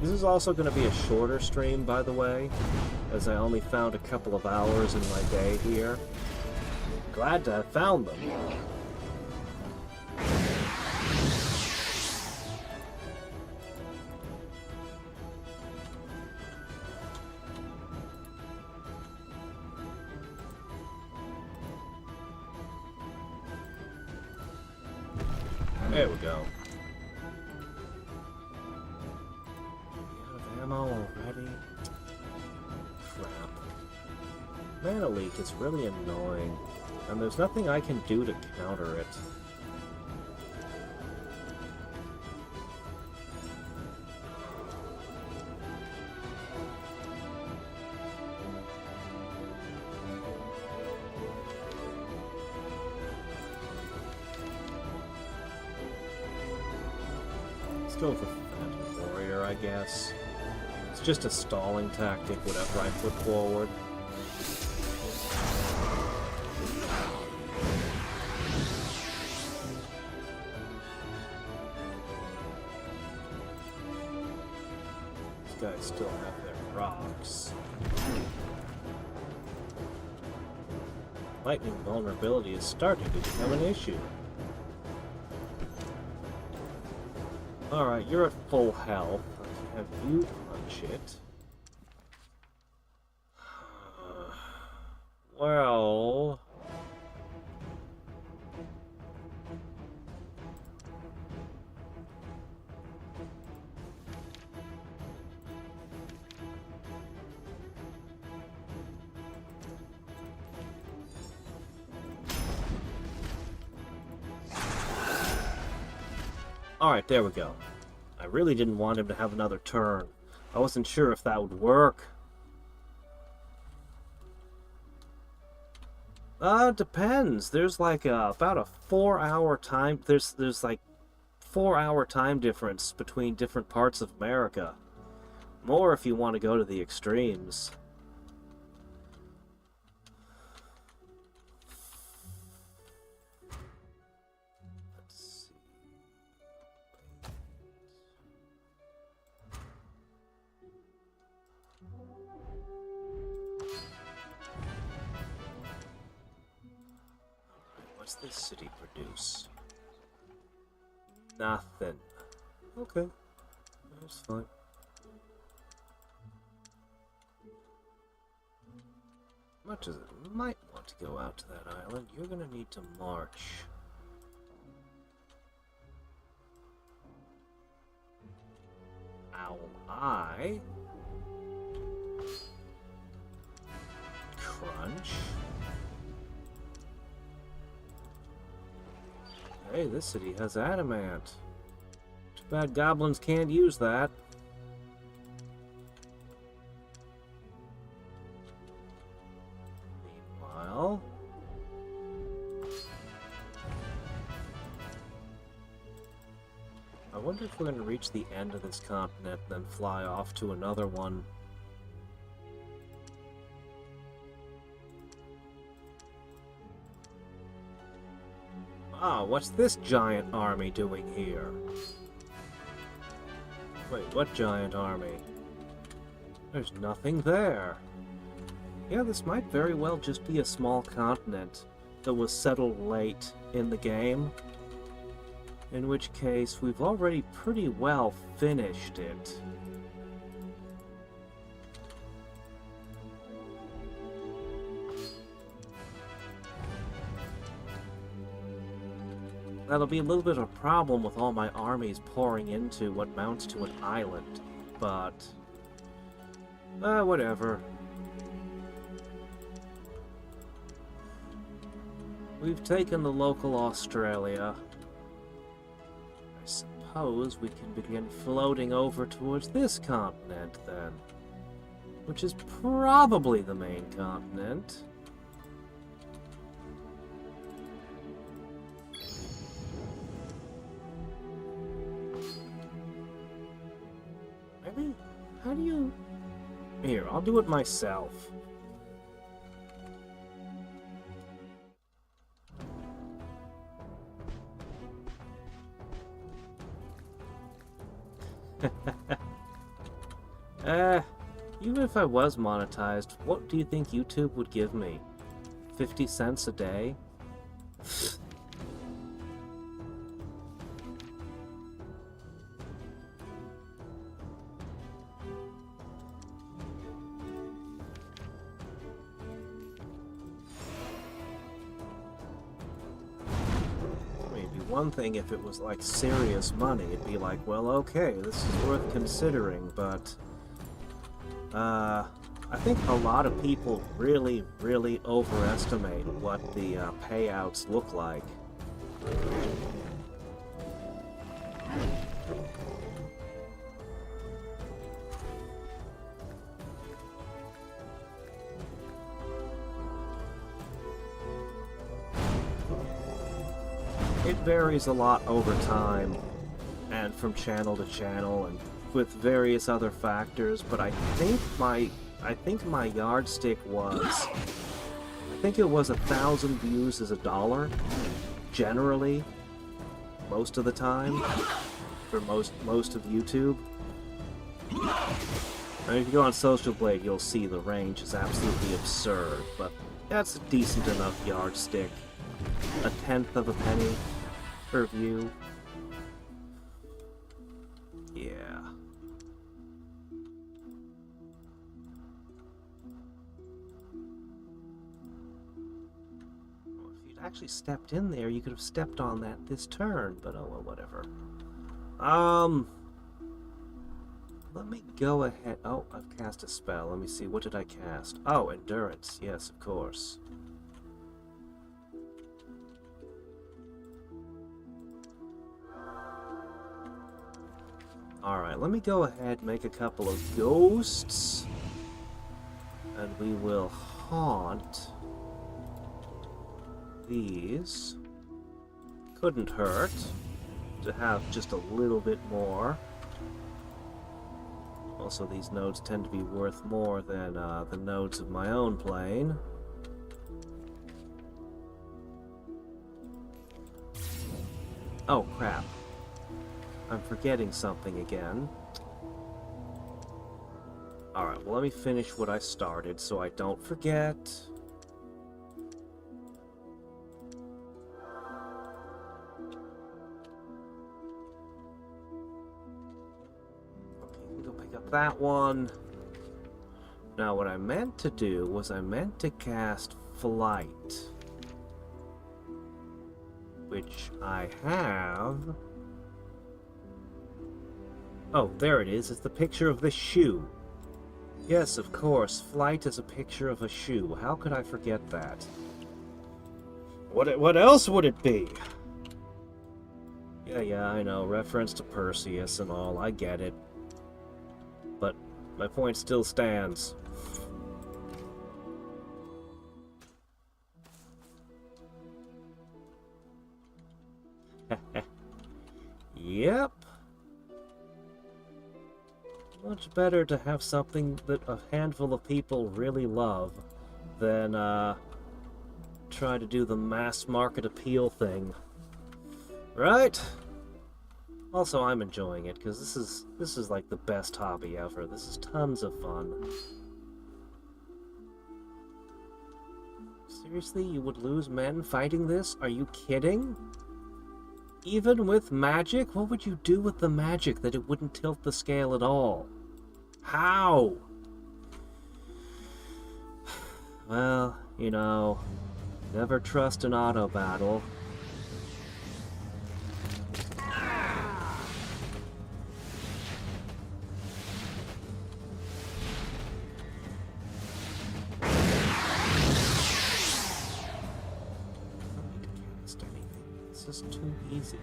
This is also going to be a shorter stream, by the way, as I only found a couple of hours in my day here. Glad to have found them. There we go. Out of ammo already? Crap. Mana leak is really annoying, and there's nothing I can do to counter it. go with a Phantom Warrior, I guess. It's just a stalling tactic, whatever I put forward. These guys still have their rocks. Lightning vulnerability is starting to become an issue. Alright, you're at full health. I can have you punch it. Well... Alright, there we go. I really didn't want him to have another turn. I wasn't sure if that would work. Depends. There's like about a 4-hour time... There's like 4-hour time difference between different parts of America. More if you want to go to the extremes. What's this city produce? Nothing. Okay. That's fine. Much as it might want to go out to that island, you're gonna need to march. Owl Eye. Crunch. Hey, this city has adamant. Too bad goblins can't use that. Meanwhile... I wonder if we're going to reach the end of this continent and then fly off to another one. Ah, what's this giant army doing here? Wait, what giant army? There's nothing there. Yeah, this might very well just be a small continent that was settled late in the game. In which case, we've already pretty well finished it. That'll be a little bit of a problem with all my armies pouring into what mounts to an island, but... whatever. We've taken the local Australia. I suppose we can begin floating over towards this continent, then. Which is probably the main continent. Really? How do you... Here, I'll do it myself. Even if I was monetized, what do you think YouTube would give me? 50 cents a day? One thing if it was like serious money, it'd be like, well, okay, this is worth considering, but I think a lot of people really, really overestimate what the payouts look like. It varies a lot over time, and went from channel to channel and with various other factors, but I think my yardstick was, I think it was 1,000 views is $1, generally, most of the time, for most of YouTube. And if you go on Social Blade, you'll see the range is absolutely absurd, but that's a decent enough yardstick. 1/10 of a penny per view. Yeah. Well, if you'd actually stepped in there, you could have stepped on that this turn, but oh well, whatever. Let me go ahead. Oh, I've cast a spell. Let me see. What did I cast? Oh, Endurance. Yes, of course. Alright, let me go ahead and make a couple of ghosts. And we will haunt these. Couldn't hurt to have just a little bit more. Also, these nodes tend to be worth more than the nodes of my own plane. Oh, crap. I'm forgetting something again. Alright, well, let me finish what I started so I don't forget. That one. Now what I meant to do was I meant to cast Flight, which I have. Oh, there it is. It's the picture of the shoe. Yes, of course. Flight is a picture of a shoe. How could I forget that? What else would it be? Yeah, I know. Reference to Perseus and all. I get it. But my point still stands. Yep. Much better to have something that a handful of people really love than try to do the mass market appeal thing. Right? Also, I'm enjoying it, because this is like the best hobby ever. This is tons of fun. Seriously, you would lose men fighting this? Are you kidding? Even with magic? What would you do with the magic that it wouldn't tilt the scale at all? How? Well, you know, never trust an auto battle. This is too easy.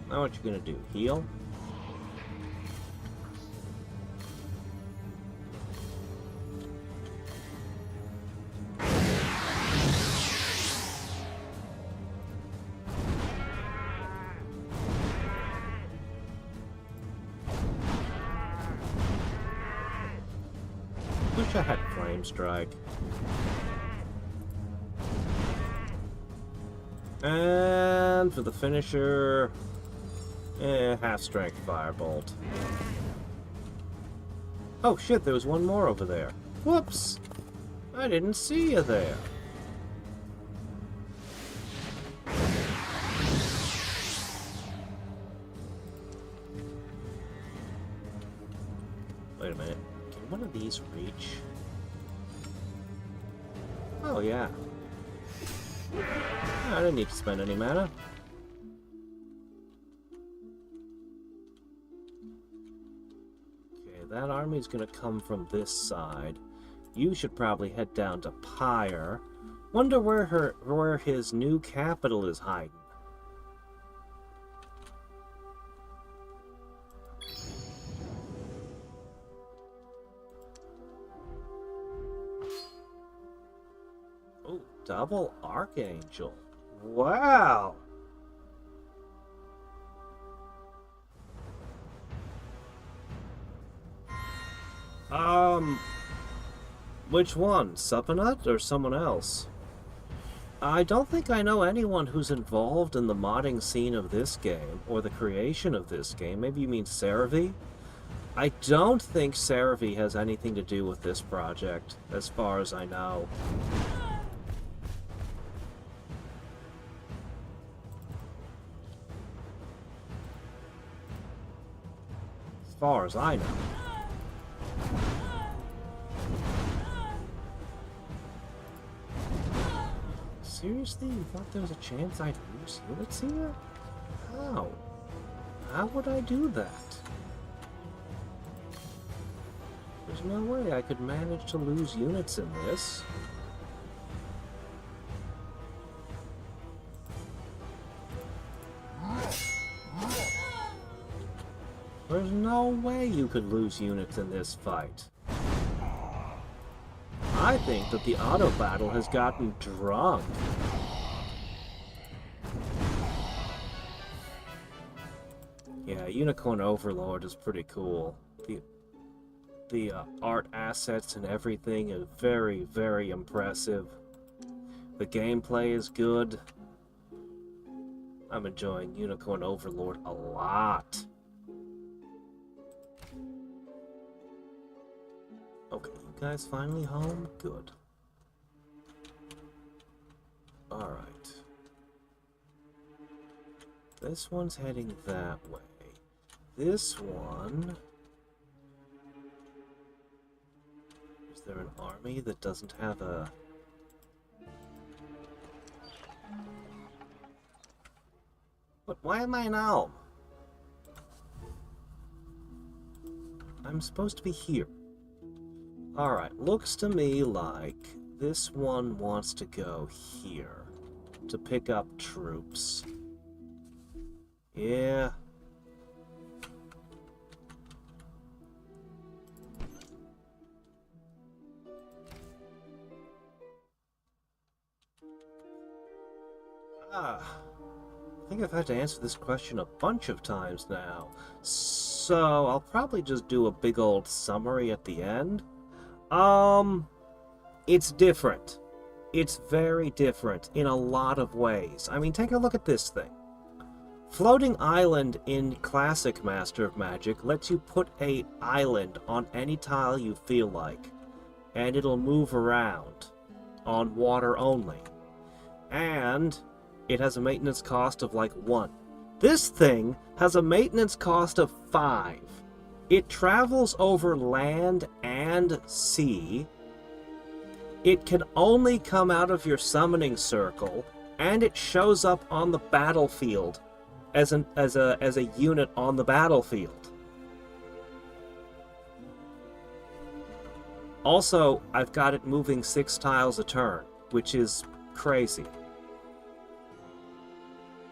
Now what you gonna do? Heal? Wish I had Flame Strike. And for the finisher, half strength Firebolt. Oh shit, there was one more over there. Whoops! I didn't see you there. Wait a minute. Can one of these reach? Oh yeah. I didn't need to spend any mana. Okay, that army's gonna come from this side. You should probably head down to Pyre. Wonder where his new capital is hiding. double Archangel. Wow! Which one? Suppanut or someone else? I don't think I know anyone who's involved in the modding scene of this game, or the creation of this game. Maybe you mean Cerevi? I don't think Cerevi has anything to do with this project, as far as I know. As far as I know. Seriously? You thought there was a chance I'd lose units here? How? How would I do that? There's no way I could manage to lose units in this. There's no way you could lose units in this fight. I think that the auto battle has gotten drunk. Yeah, Unicorn Overlord is pretty cool. The art assets and everything is very, very impressive. The gameplay is good. I'm enjoying Unicorn Overlord a lot. Okay, you guys finally home? Good. Alright. This one's heading that way. This one... Is there an army that doesn't have a... But why am I an elm? I'm supposed to be here. Alright, looks to me like this one wants to go here to pick up troops. Yeah. I think I've had to answer this question a bunch of times now. So, I'll probably just do a big old summary at the end. It's different. It's very different in a lot of ways. I mean, take a look at this thing. Floating Island in Classic Master of Magic lets you put an island on any tile you feel like, and it'll move around on water only. And it has a maintenance cost of like 1. This thing has a maintenance cost of 5. It travels over land and sea. It can only come out of your summoning circle, and it shows up on the battlefield as a unit on the battlefield. Also, I've got it moving 6 tiles a turn, which is crazy.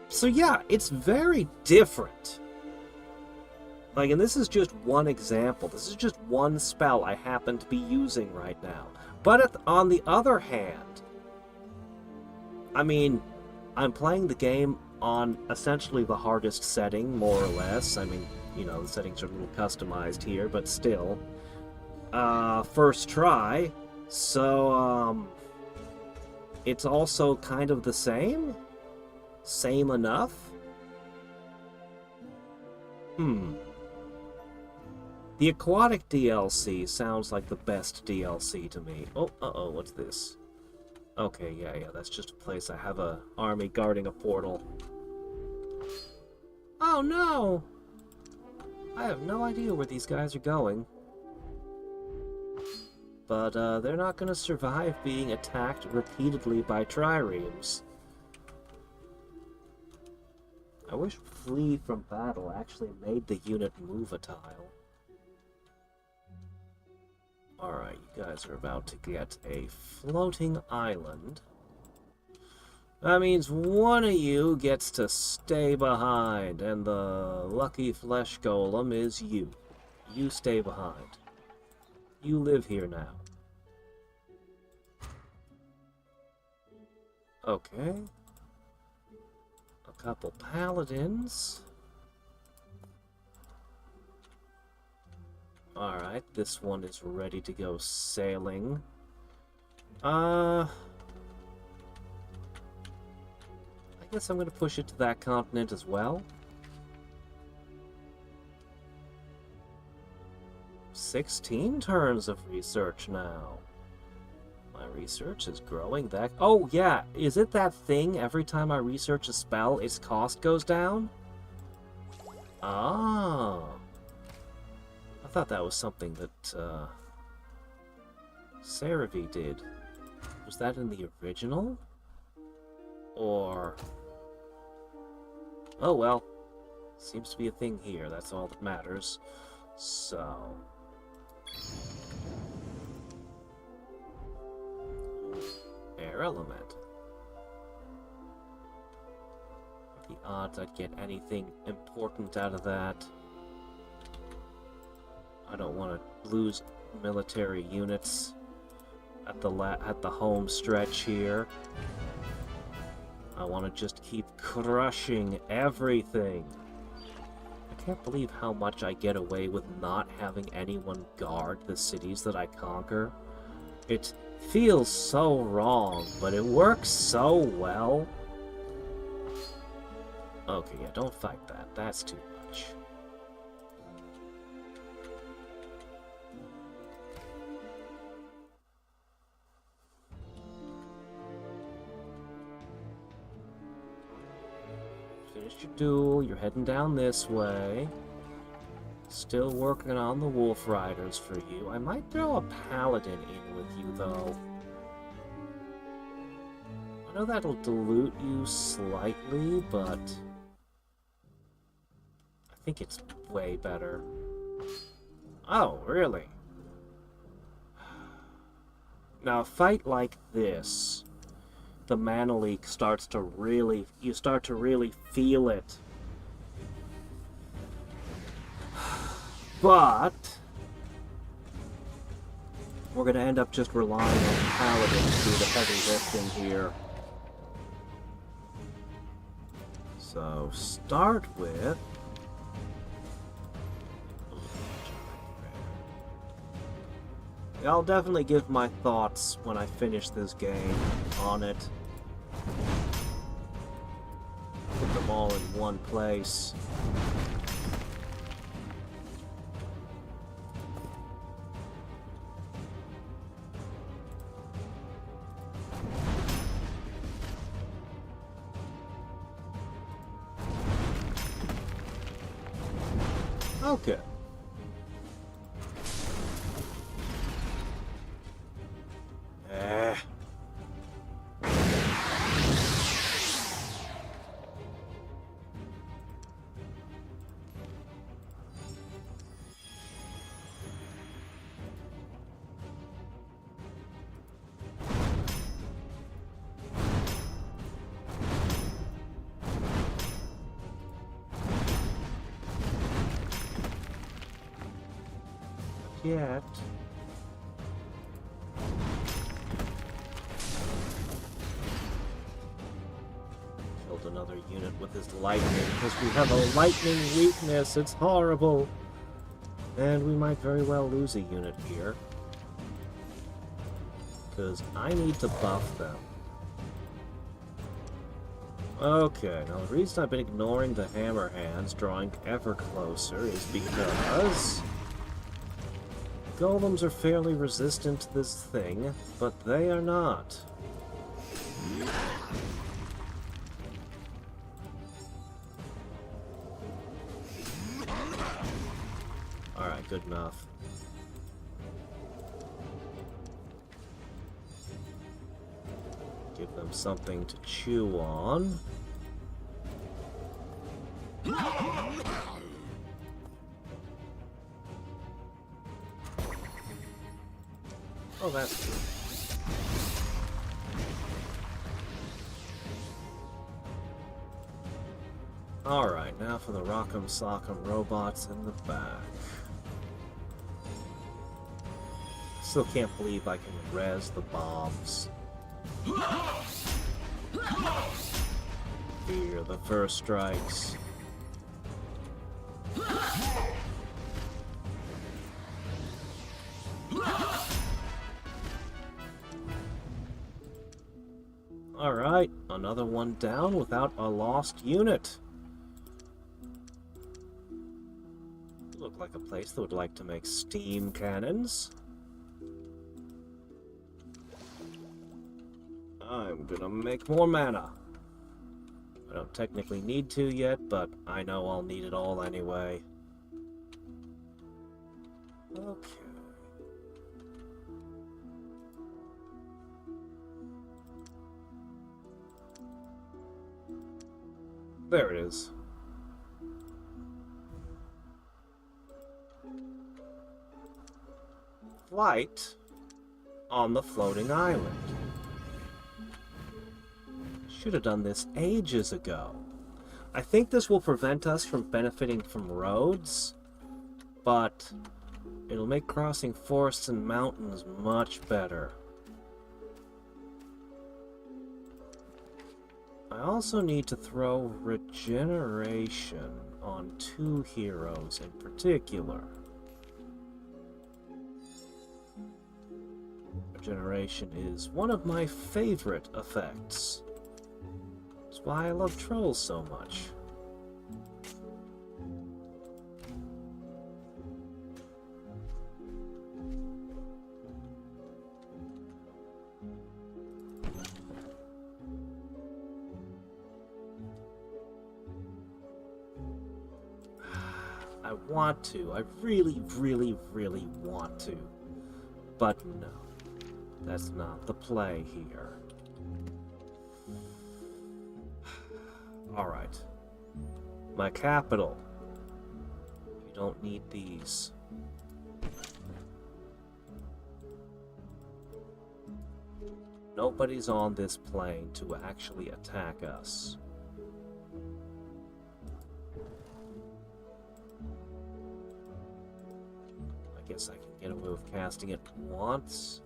So yeah, it's very different. Like, and this is just one example. This is just one spell I happen to be using right now. But on the other hand, I mean, I'm playing the game on essentially the hardest setting, more or less. I mean, you know, the settings are a little customized here, but still. First try, so, it's also kind of the same? Same enough? The Aquatic DLC sounds like the best DLC to me. Oh, uh-oh, what's this? Okay, yeah, that's just a place I have a army guarding a portal. Oh no! I have no idea where these guys are going. But, they're not gonna survive being attacked repeatedly by triremes. I wish Flee from Battle actually made the unit move a tile. Alright, you guys are about to get a floating island. That means one of you gets to stay behind, and the lucky flesh golem is you. You stay behind. You live here now. Okay. A couple paladins. Alright, this one is ready to go sailing. I guess I'm gonna push it to that continent as well. 16 turns of research now. My research is growing. That. Oh, yeah. Is it that thing every time I research a spell, its cost goes down? Ah. I thought that was something that, Cerevi did. Was that in the original? Or... Oh, well. Seems to be a thing here. That's all that matters. So... Air element. The odds I'd get anything important out of that. I don't want to lose military units at the home stretch here. I want to just keep crushing everything. I can't believe how much I get away with not having anyone guard the cities that I conquer. It feels so wrong, but it works so well. Okay, yeah, don't fight that. That's too much. Finished your duel. You're heading down this way. Still working on the Wolf Riders for you. I might throw a Paladin in with you, though. I know that'll dilute you slightly, but... I think it's way better. Oh, really? Now, a fight like this, the mana leak starts to really... You start to really feel it. But we're going to end up just relying on Paladins to do the heavy lifting here. So, start with... I'll definitely give my thoughts when I finish this game on it. Put them all in one place. Okay. Yet. Killed another unit with his lightning, because we have a lightning weakness. It's horrible. And we might very well lose a unit here. Because I need to buff them. Okay, now the reason I've been ignoring the hammer hands drawing ever closer is because... Golems are fairly resistant to this thing, but they are not. Alright, good enough. Give them something to chew on. Oh, that's true. Alright, now for the Rock'em Sock'em robots in the back. Still can't believe I can res the bombs. Fear the first strikes. Alright, another one down without a lost unit. Look like a place that would like to make steam cannons. I'm gonna make more mana. I don't technically need to yet, but I know I'll need it all anyway. Okay. There it is. Flight on the floating island. Should have done this ages ago. I think this will prevent us from benefiting from roads, but it'll make crossing forests and mountains much better. I also need to throw regeneration on 2 heroes in particular. Regeneration is one of my favorite effects. That's why I love trolls so much. I want to. I really, really, really want to. But no. That's not the play here. Alright. My capital. You don't need these. Nobody's on this plane to actually attack us. I guess I can get away with casting it once.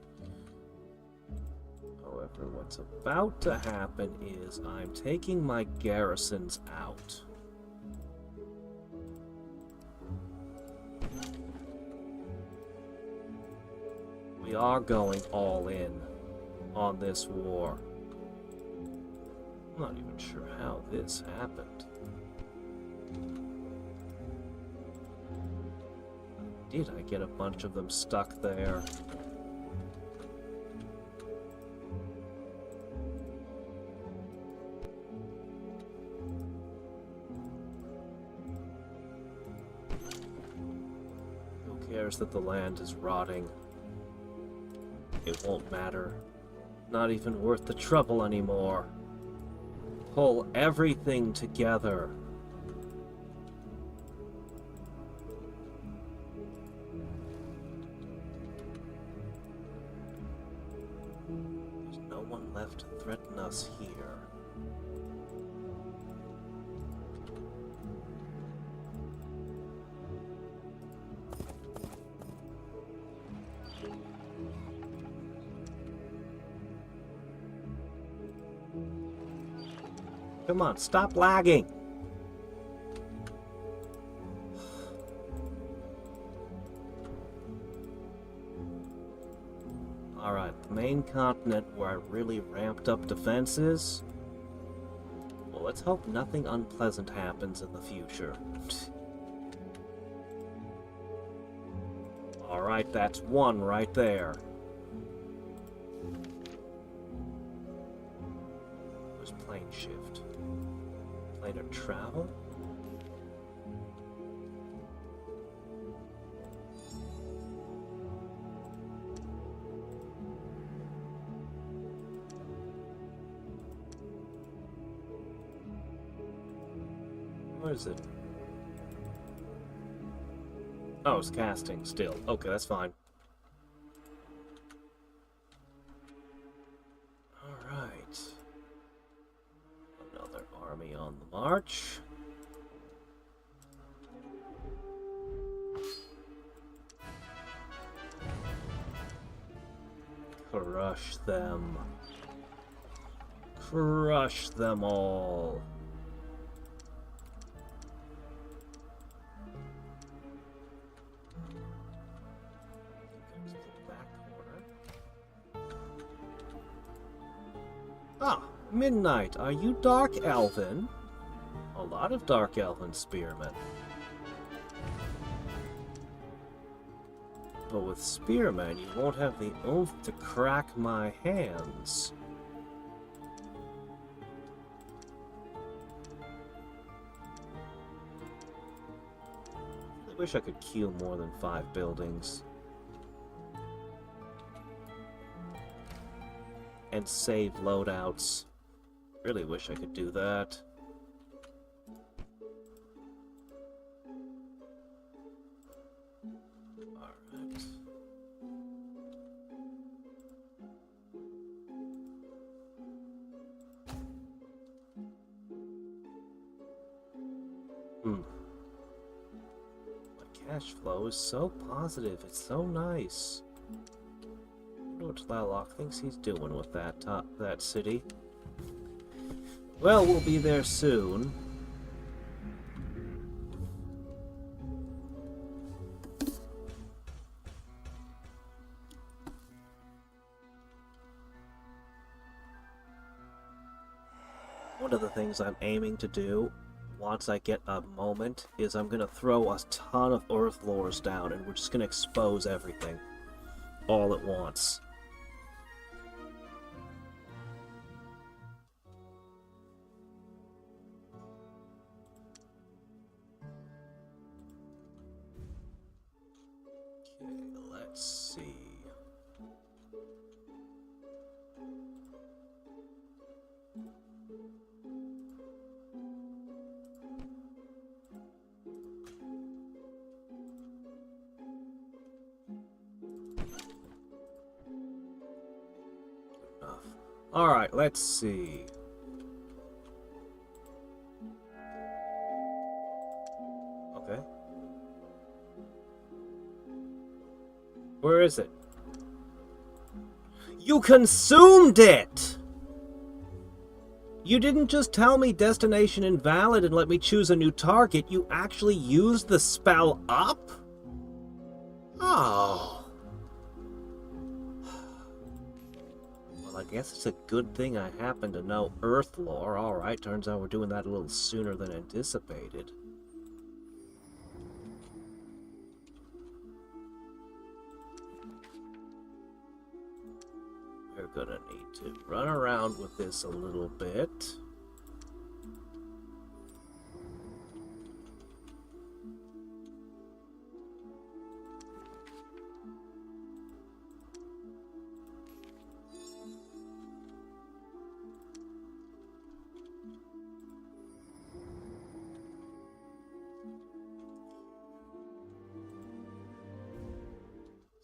However, what's about to happen is I'm taking my garrisons out. We are going all in on this war. I'm not even sure how this happened. Did I get a bunch of them stuck there? That the land is rotting. It won't matter. Not even worth the trouble anymore. Pull everything together. There's no one left to threaten us here. Come on, stop lagging! Alright, the main continent where I really ramped up defenses. Well, let's hope nothing unpleasant happens in the future. Alright, that's one right there. Where's plane shift? Plane of travel? Where is it? Oh, it's casting still. Okay, that's fine. Alright. Another army on the march. Crush them. crush them all. Ah, Midnight, are you Dark Elven? A lot of Dark Elven spearmen. But with spearmen, you won't have the oomph to crack my hands. I wish I could kill more than 5 buildings. And save loadouts. Really wish I could do that. Alright. My cash flow is so positive. It's so nice. What Tlaloc thinks he's doing with that city. Well, we'll be there soon. One of the things I'm aiming to do, once I get a moment, is I'm gonna throw a ton of Earth Lores down, and we're just gonna expose everything. All at once. Let's see. Enough. All right, let's see. Okay. Where is it? You consumed it! You didn't just tell me destination invalid and let me choose a new target. You actually used the spell up? Oh. Well, I guess it's a good thing I happen to know Earth lore. Alright, turns out we're doing that a little sooner than anticipated. We're gonna need to run around with this a little bit.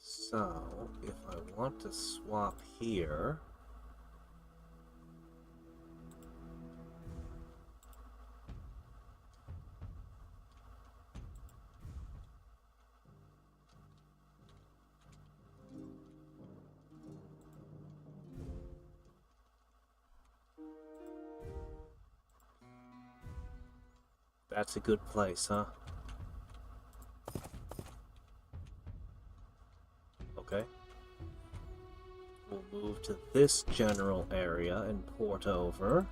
So, if I want to swap here... That's a good place, huh? Okay. We'll move to this general area and port over.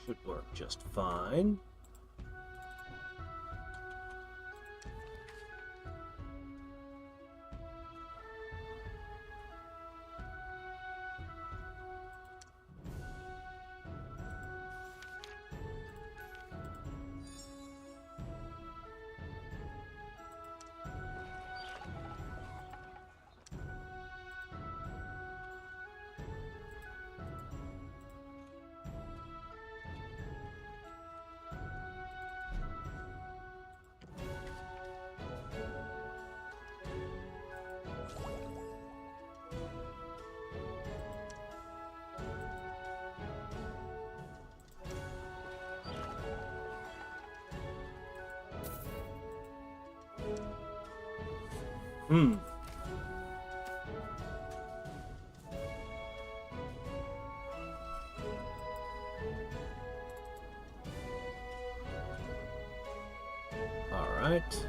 Should work just fine. Alright.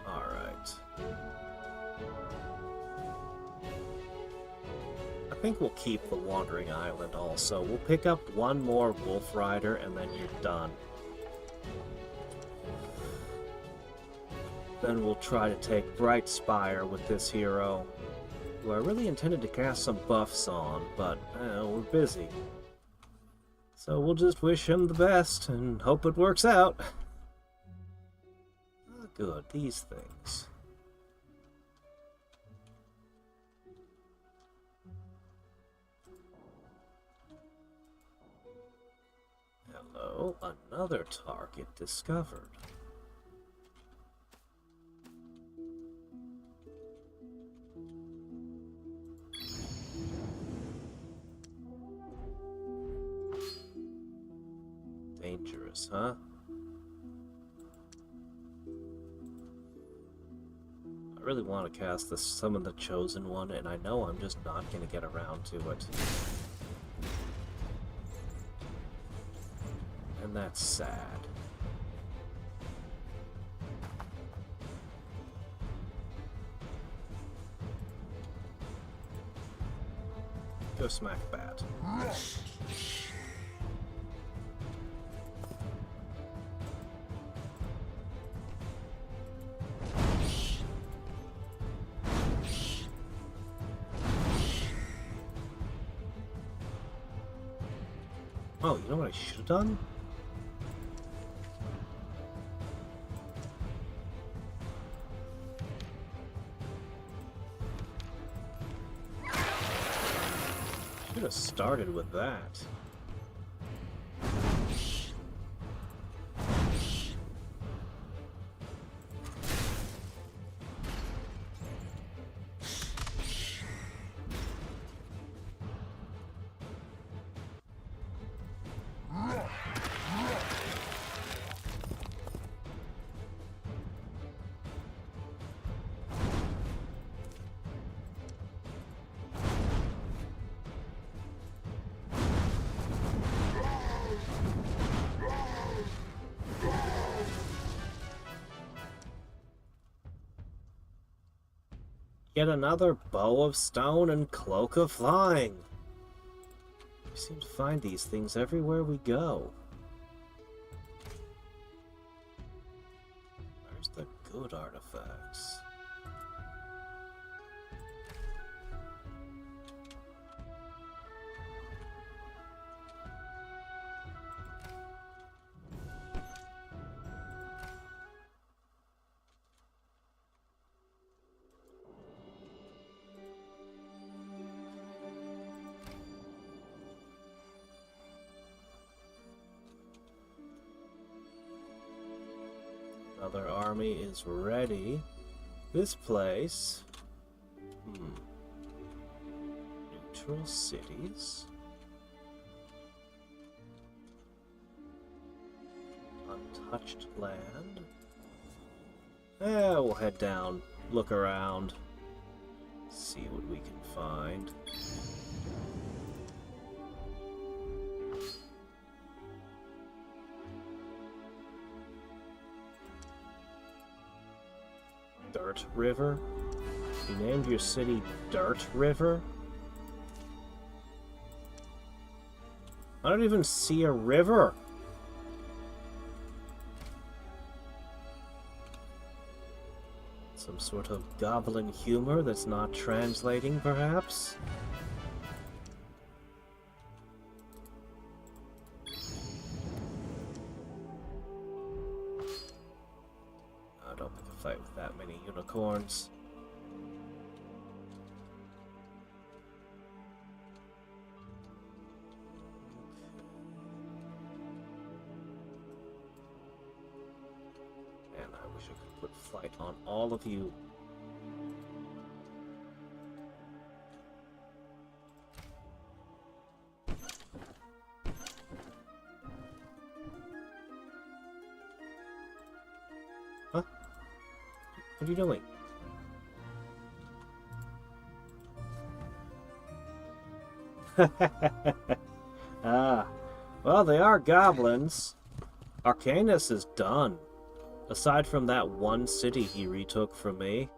Alright. I think we'll keep the Wandering Island also. We'll pick up one more Wolf Rider and then you're done. Then we'll try to take Bright Spire with this hero, who I really intended to cast some buffs on, but we're busy. So we'll just wish him the best and hope it works out. Oh, good, these things. Hello, another target discovered. Dangerous, huh? I really want to cast this Summon the Chosen One, and I know I'm just not going to get around to it. And that's sad. Go smack bat. Oh, you know what I should have done? Should have started with that. Yet another Bow of Stone and Cloak of Flying. We seem to find these things everywhere we go. Where's the good artifacts? Another army is ready. This place... Neutral cities. Untouched land. We'll head down, look around, see what we can find. Dirt River? You named your city Dirt River? I don't even see a river! Some sort of goblin humor that's not translating, perhaps? I don't pick a fight with that many unicorns. And I wish I could put flight on all of you. Huh? What are you doing? Ah, well, they are goblins. Arcanus is done. Aside from that one city he retook from me.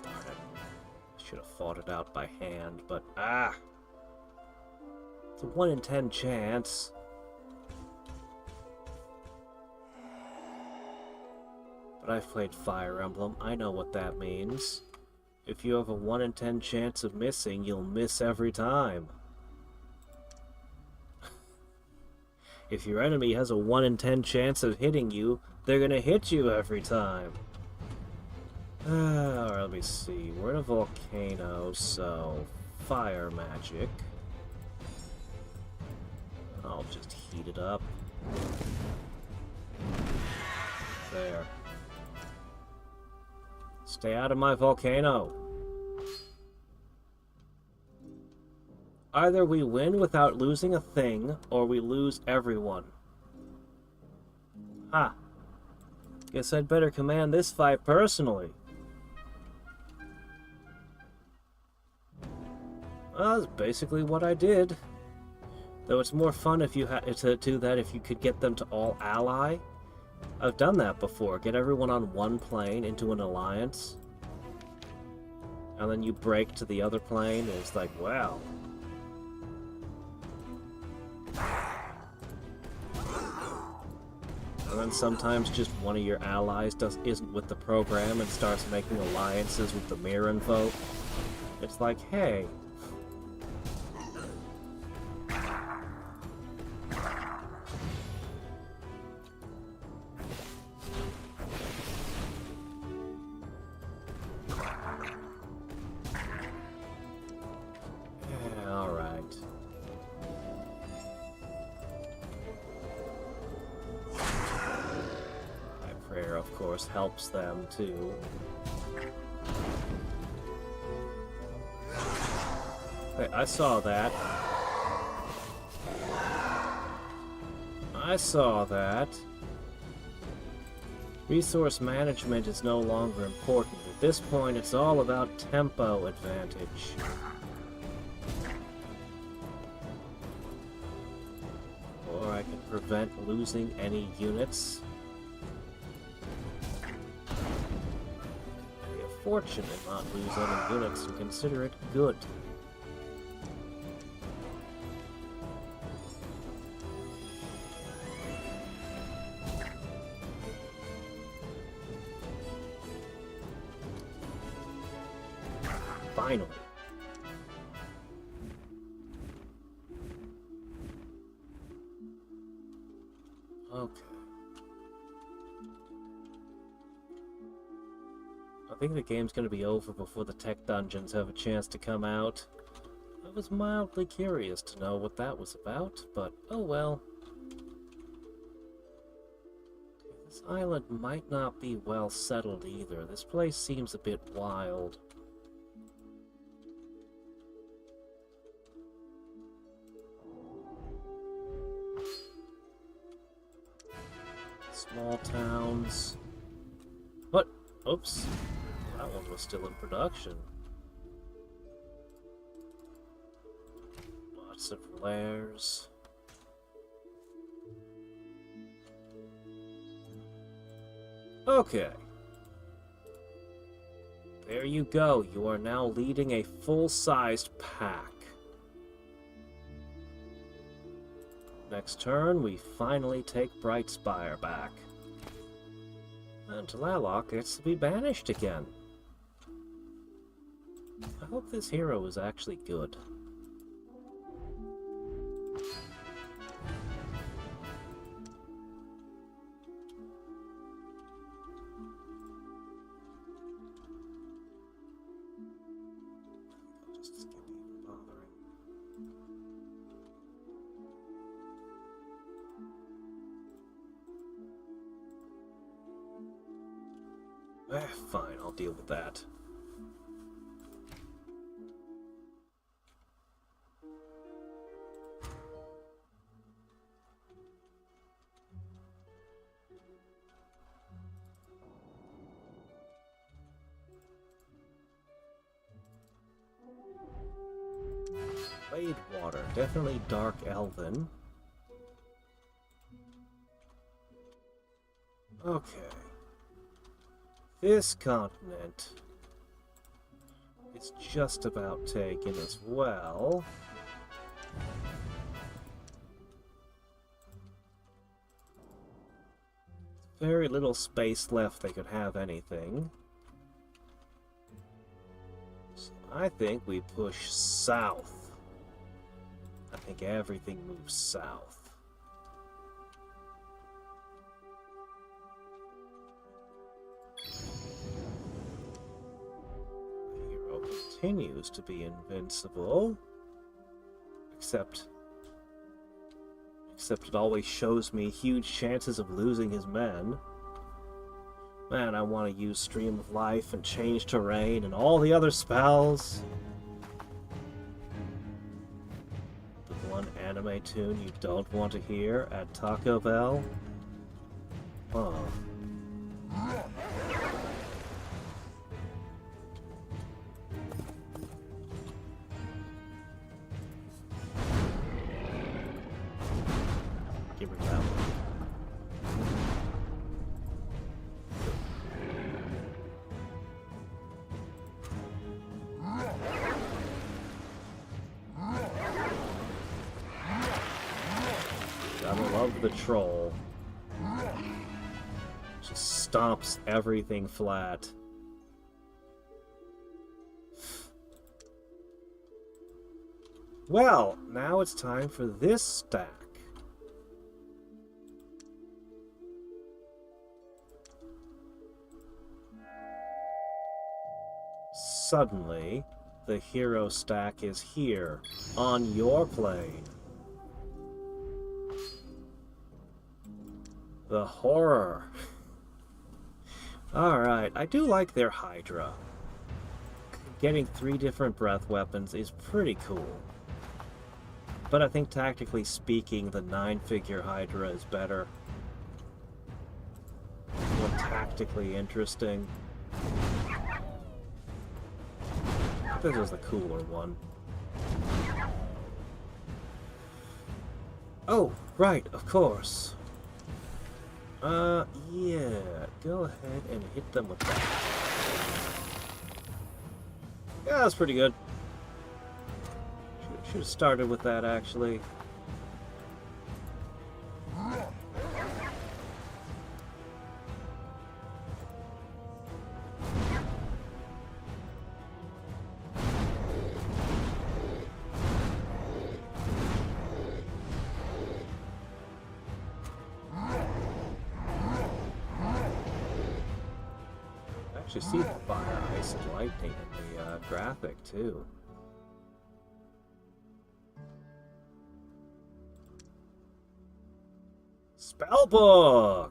Darn it. I should have fought it out by hand, but it's a 1 in 10 chance. But I've played Fire Emblem. I know what that means. If you have a 1 in 10 chance of missing, you'll miss every time. If your enemy has a 1 in 10 chance of hitting you, they're gonna hit you every time. Alright, let me see. We're in a volcano, so fire magic. I'll just heat it up. There. Stay out of my volcano. Either we win without losing a thing, or we lose everyone. Ha! Guess I'd better command this fight personally. Well, that's basically what I did. Though it's more fun if you had to do that if you could get them to all ally. I've done that before. Get everyone on one plane into an alliance. And then you break to the other plane, and it's like, wow. And then sometimes just one of your allies isn't with the program and starts making alliances with the Myrran folk. It's like, hey. Yeah, alright. Prayer, of course, helps them too. Hey, I saw that. I saw that. Resource management is no longer important. At this point, it's all about tempo advantage. Or I can prevent losing any units. Fortune and not lose any units and consider it good. Finally. Okay. I think the game's going to be over before the tech dungeons have a chance to come out. I was mildly curious to know what that was about, but oh well. This island might not be well settled either. This place seems a bit wild. Small towns. What? Oops. That one was still in production. Lots of layers. Okay. There you go. You are now leading a full-sized pack. Next turn, we finally take Brightspire back. And Tlaloc gets to be banished again. I hope this hero is actually good. I'll just skip even bothering. Fine, I'll deal with that. definitely dark elven. Okay. This continent is just about taken as well. Very little space left they could have anything. So I think we push south. I think everything moves south. The hero continues to be invincible. Except it always shows me huge chances of losing his men. Man, I want to use Stream of Life and Change Terrain and all the other spells. The one anime tune you don't want to hear at Taco Bell? Huh. Give her that one. Gotta love the troll. Just stomps everything flat. Well, now it's time for this stack. Suddenly, the hero stack is here, on your plane. The horror. Alright, I do like their Hydra. Getting 3 different breath weapons is pretty cool. But I think tactically speaking, the 9-figure Hydra is better. More tactically interesting. This was the cooler one. Oh, right, of course. Yeah, go ahead and hit them with that. Yeah, that's pretty good. Should have started with that, actually. You see the fire, ice, and lightning in the graphic, too. Spellbook!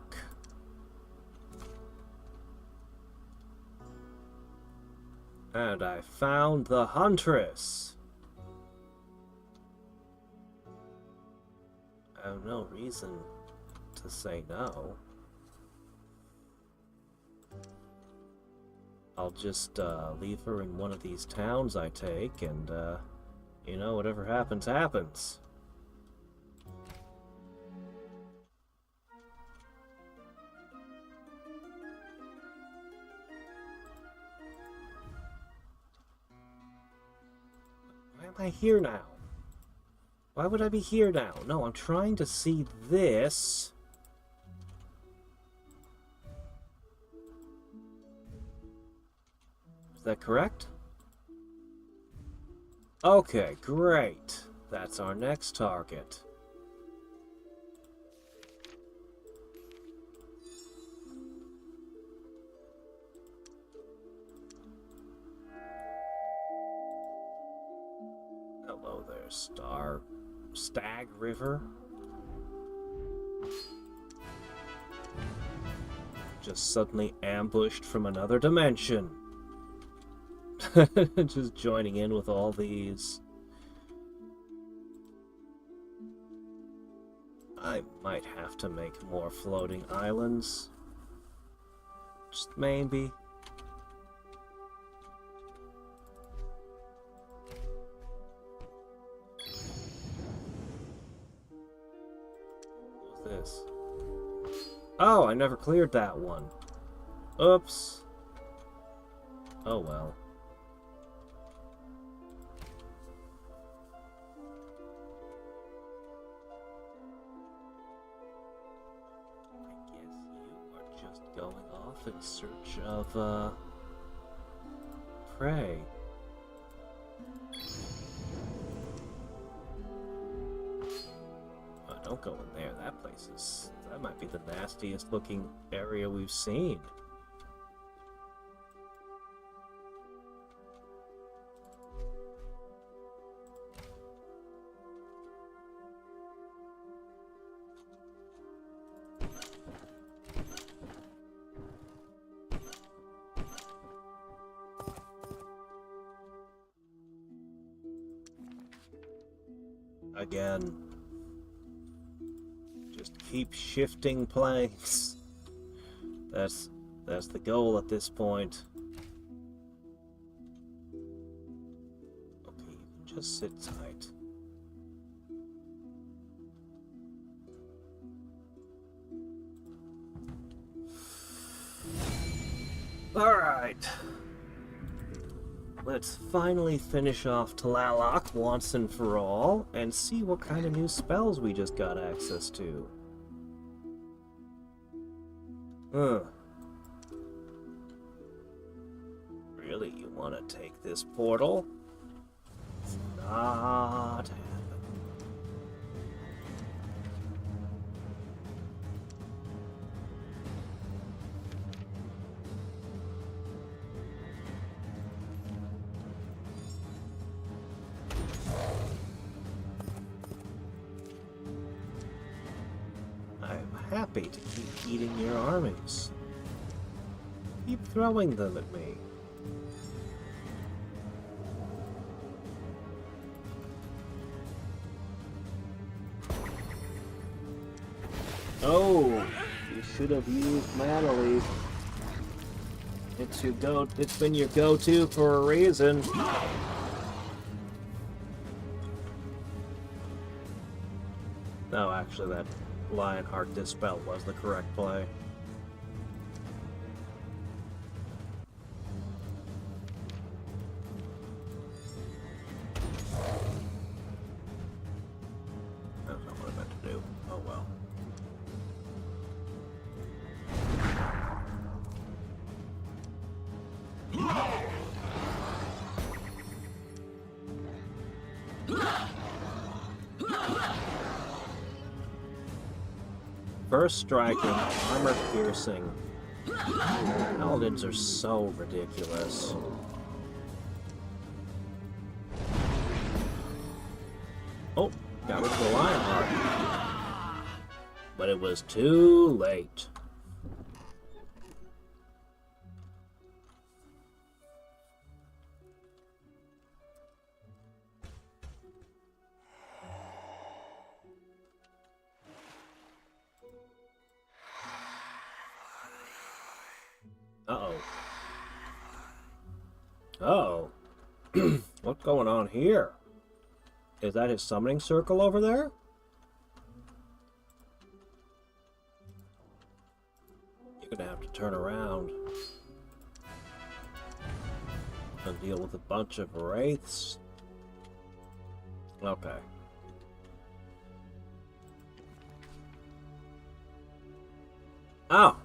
And I found the Huntress. I have no reason to say no. I'll just leave her in one of these towns I take, and, you know, whatever happens, happens. Why am I here now? Why would I be here now? No, I'm trying to see this. Is that correct? Okay, great. That's our next target. Hello there, Stag River. Just suddenly ambushed from another dimension. Just joining in with all these. I might have to make more floating islands. Just maybe. this? Oh, I never cleared that one. Oops. Oh well. I guess you are just going off in search of, prey. Oh, don't go in there. That might be the nastiest looking area we've seen. Again. Just keep shifting planks. That's the goal at this point. Okay, you can just sit tight. Alright. Let's finally finish off Tlaloc once and for all, and see what kind of new spells we just got access to. Really, you want to take this portal? It's not happening. Happy to keep eating your armies. Keep throwing them at me. Oh, you should have used Mana Leaf. It's been your go-to for a reason. No, actually, that Lionheart Dispel was the correct play. That's not what I meant to do. Oh well. First striking, armor piercing. Paladins are so ridiculous. Oh, got rid of the Lionheart. But it was too late. Uh-oh. Uh-oh. What's going on here? Is that his summoning circle over there? You're gonna have to turn around and deal with a bunch of wraiths. Okay. Oh!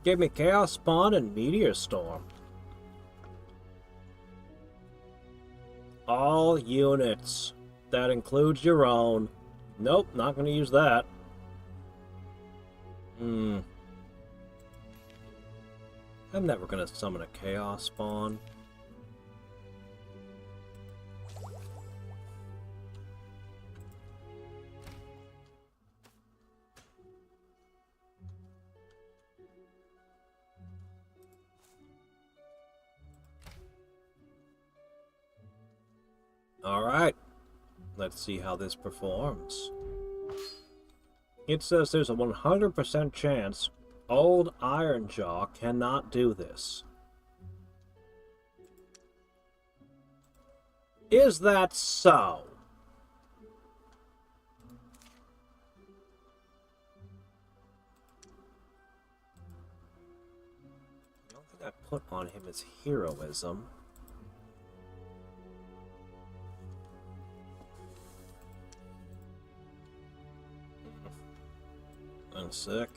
Give me Chaos Spawn and Meteor Storm. All units. That includes your own. Nope, not going to use that. I'm never going to summon a Chaos Spawn. Alright, let's see how this performs. It says there's a 100% chance Old Ironjaw cannot do this. Is that so? I put on him is heroism. I'm sick.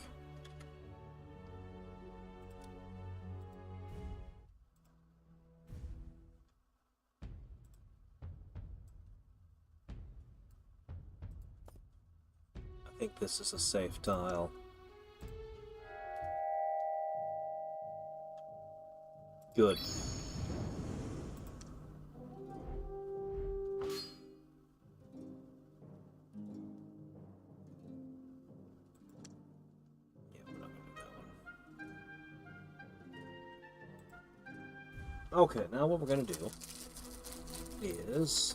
I think this is a safe tile. Good. Yeah, we're not gonna do that one. Okay, now what we're gonna do is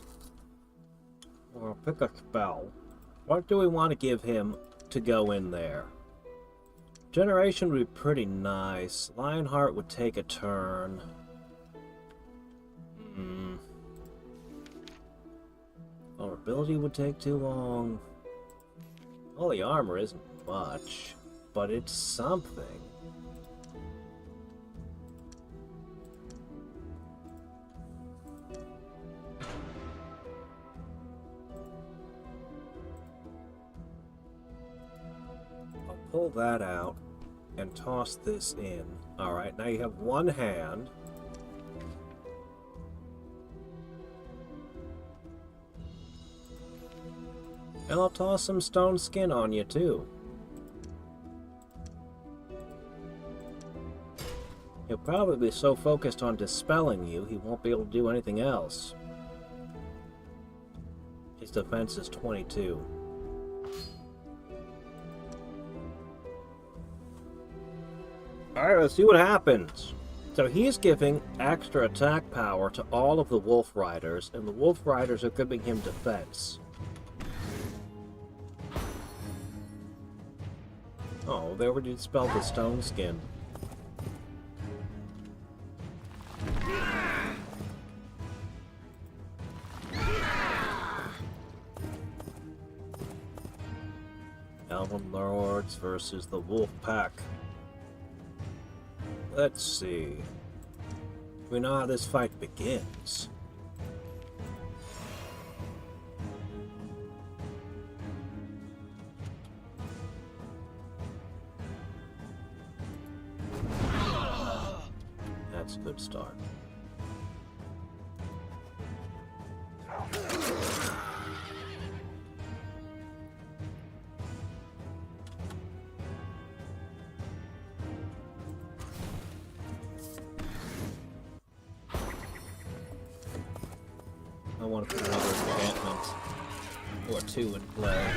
we'll pick a spell. What do we want to give him to go in there? Generation would be pretty nice. Lionheart would take a turn. Vulnerability would take too long. Well, the armor isn't much, but it's something. I'll pull that out and toss this in. Alright, now you have one hand. And I'll toss some stone skin on you too. He'll probably be so focused on dispelling you, he won't be able to do anything else. His defense is 22. Alright, let's see what happens. So he's giving extra attack power to all of the Wolf Riders, and the Wolf Riders are giving him defense. Oh, they already dispelled the stone skin. Elven Lords versus the Wolf Pack. Let's see. We know how this fight begins. That's a good start. I want to put another enchantment or two in play.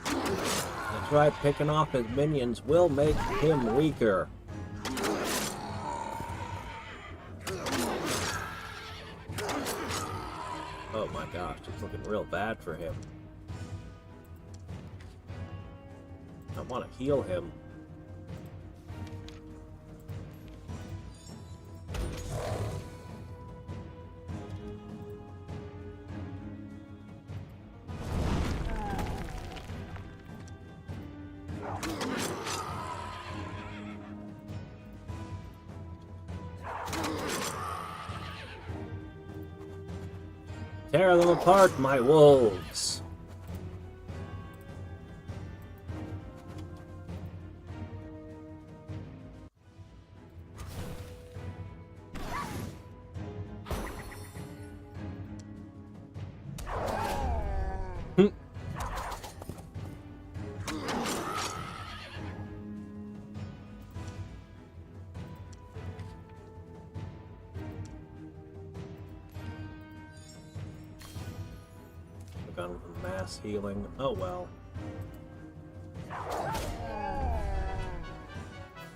That's right, picking off his minions will make him weaker. Oh my gosh, it's looking real bad for him. I want to heal him. Tear them apart, my wolves! Gone with mass healing. Oh well.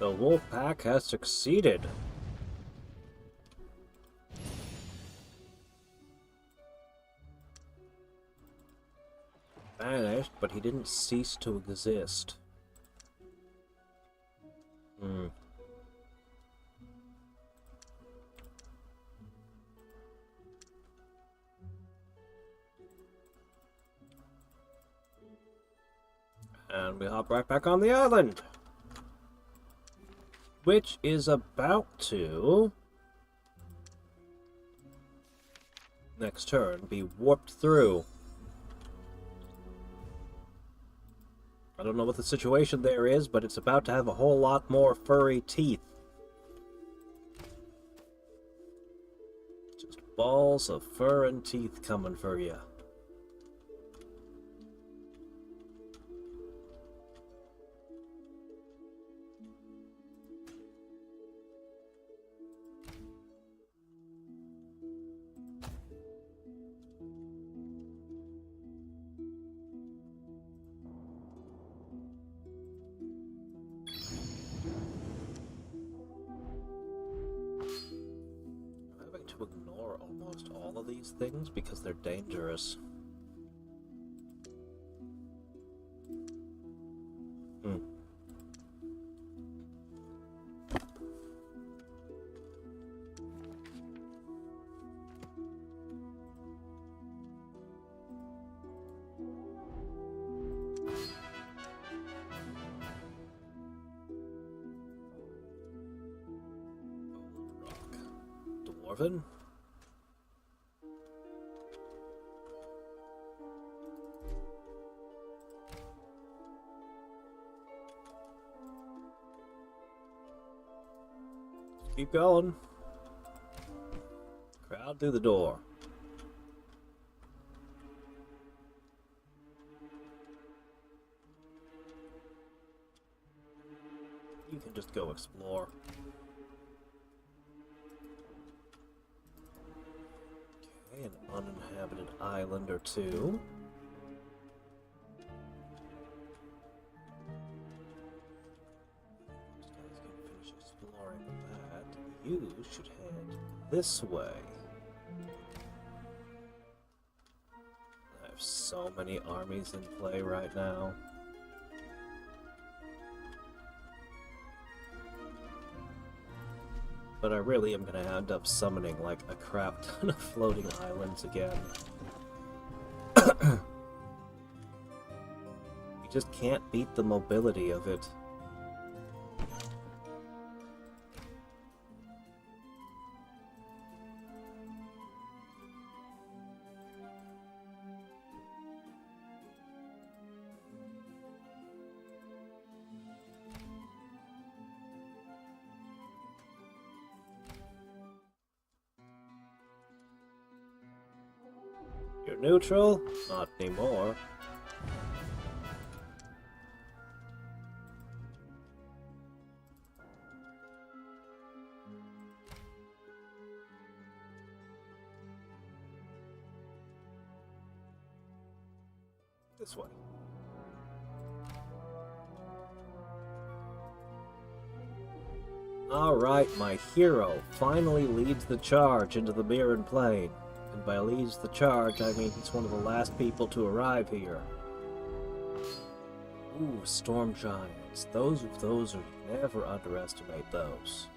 The wolf pack has succeeded. Vanished, but he didn't cease to exist. And we hop right back on the island. which is about to, next turn, be warped through. I don't know what the situation there is, but it's about to have a whole lot more furry teeth. Just balls of fur and teeth coming for you. To ignore almost all of these things because they're dangerous. Dwarven? Keep going. Crowd through the door. You can just go explore. Okay, an uninhabited island or two. You should head this way. I have so many armies in play right now. But I really am going to end up summoning like a crap ton of floating islands again. You just can't beat the mobility of it. You're neutral? Not anymore. This way. Alright, my hero finally leads the charge into the Myrran Plain. And by leads the charge, I mean he's one of the last people to arrive here. Ooh, storm giants. Those are never underestimate those.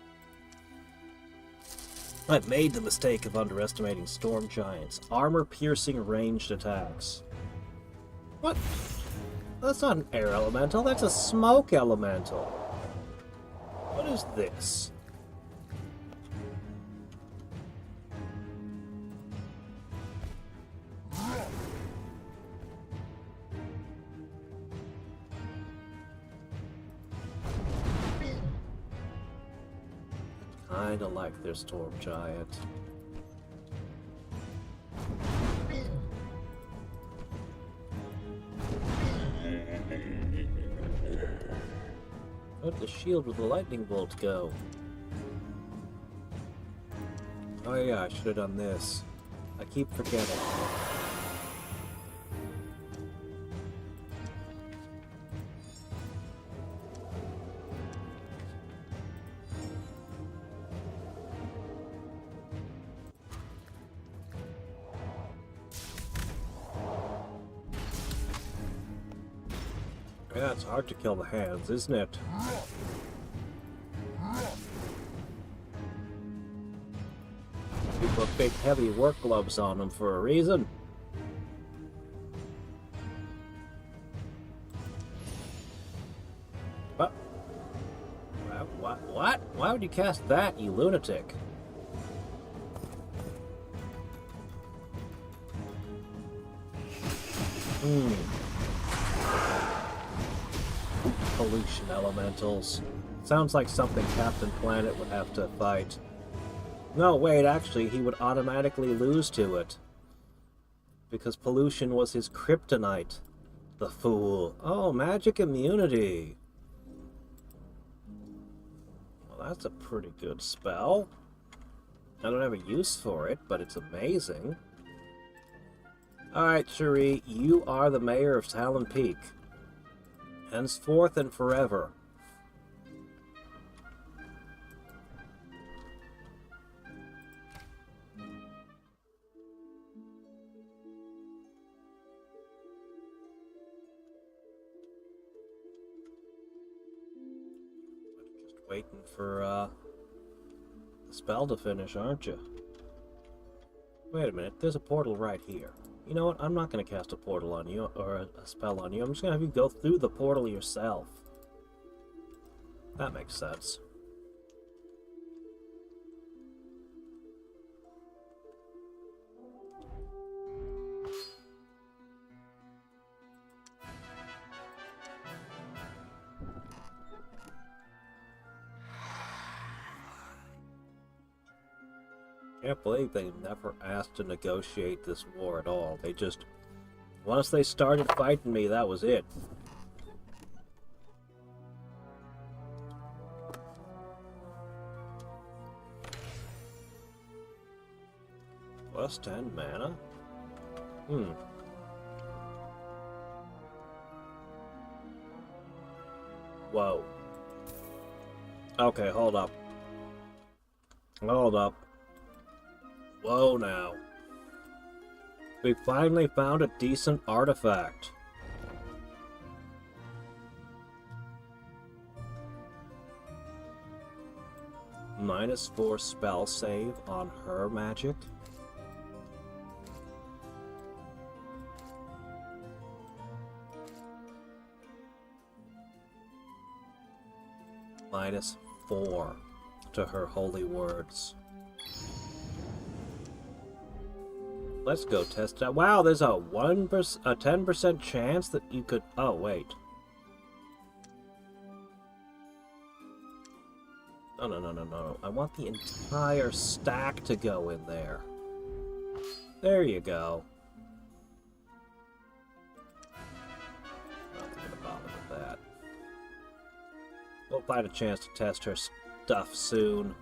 I made the mistake of underestimating storm giants. Armor-piercing ranged attacks. What? That's not an air elemental, that's a smoke elemental. What is this? Kinda like their storm giant. Where'd the shield with the lightning bolt go? Oh yeah, I should have done this. I keep forgetting. Yeah, it's hard to kill the hands, isn't it? You put big heavy work gloves on them for a reason. But, What? Why would you cast that, you lunatic? Pollution elementals. Sounds like something Captain Planet would have to fight. No, wait, actually, he would automatically lose to it. Because pollution was his kryptonite. The fool. Oh, magic immunity. Well, that's a pretty good spell. I don't have a use for it, but it's amazing. Alright, Cherie, you are the mayor of Talon Peak. Henceforth and forever. Just waiting for the spell to finish, aren't you? Wait a minute, there's a portal right here. You know what? I'm not going to cast a portal on you, or a spell on you. I'm just going to have you go through the portal yourself. That makes sense. Can't believe they never asked to negotiate this war at all. They just... Once they started fighting me, that was it. Plus 10 mana? Whoa. Okay, hold up. Hold up. Whoa now. We finally found a decent artifact. -4 spell save on her magic. -4 to her holy words. Let's go test that. Wow, there's a 10% chance that you could... Oh, wait. No. I want the entire stack to go in there. There you go. Not gonna bother with that. We'll find a chance to test her stuff soon.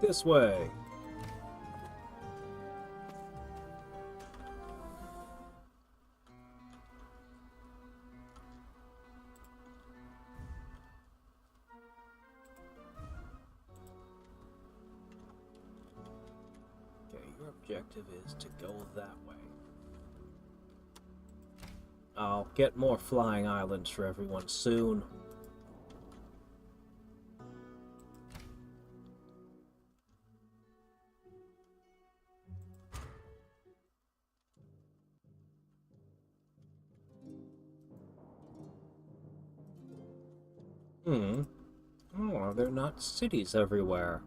This way. Okay, your objective is to go that way. I'll get more flying islands for everyone soon. Oh, they're not cities everywhere.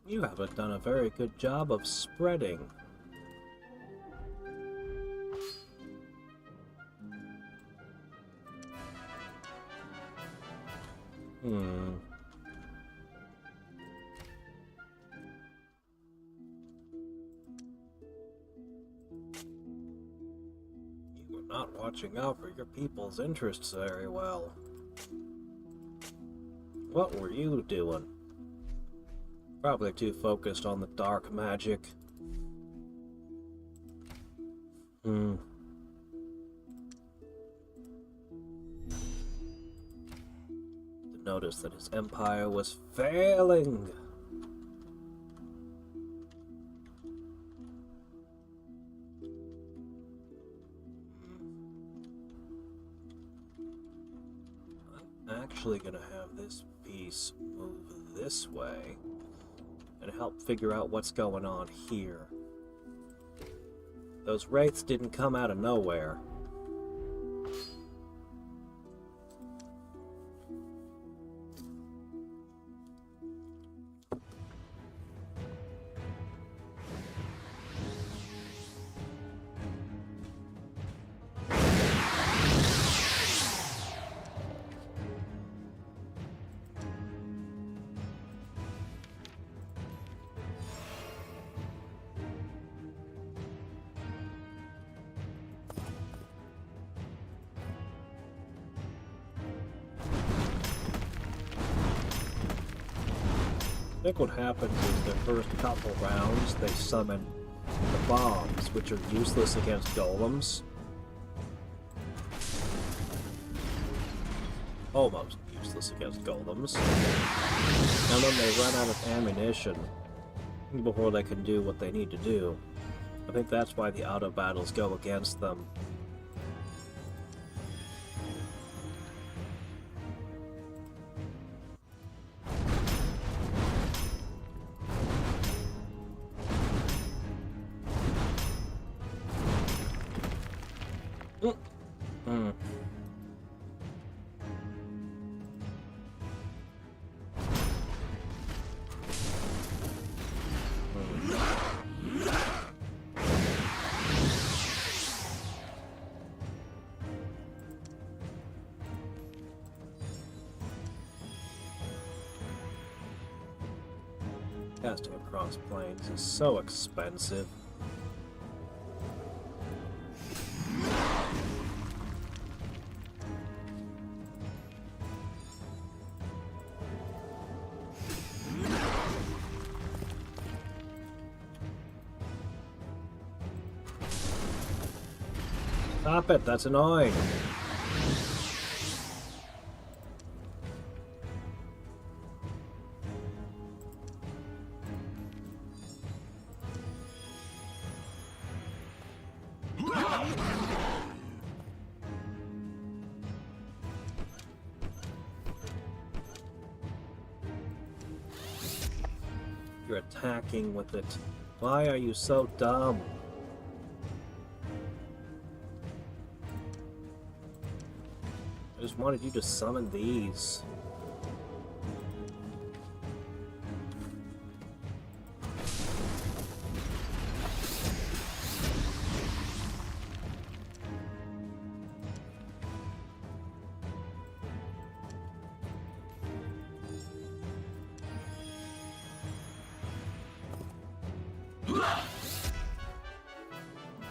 You haven't done a very good job of spreading. Not watching out for your people's interests very well. What were you doing? Probably too focused on the dark magic. To notice that his empire was failing. Actually gonna have this piece move this way and help figure out what's going on here. Those wraiths didn't come out of nowhere. I think what happens is the first couple rounds they summon the bombs, which are useless against golems. Almost useless against golems. And then they run out of ammunition before they can do what they need to do. I think that's why the auto battles go against them. Casting across planes is so expensive. Stop it, that's annoying. You're attacking with it. Why are you so dumb? I just wanted you to summon these.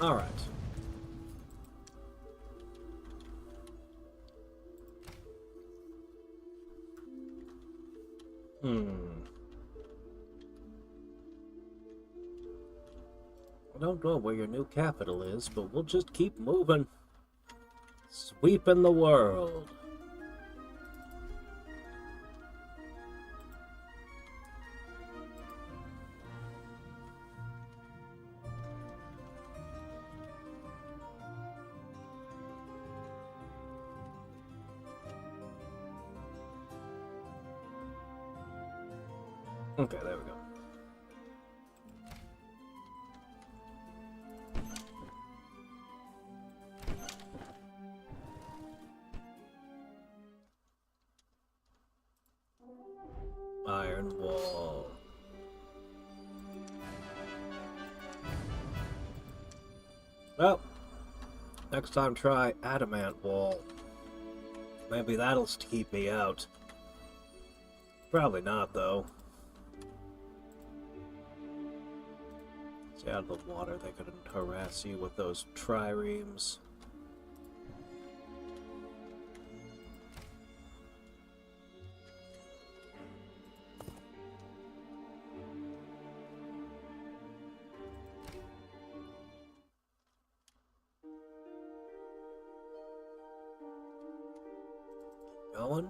All right. I don't know where your new capital is, but we'll just keep moving. Sweeping the world. Okay, there we go. Iron wall. Well, next time try adamant wall. Maybe that'll keep me out. Probably not, though. Stay out of the water, they couldn't harass you with those triremes. Going?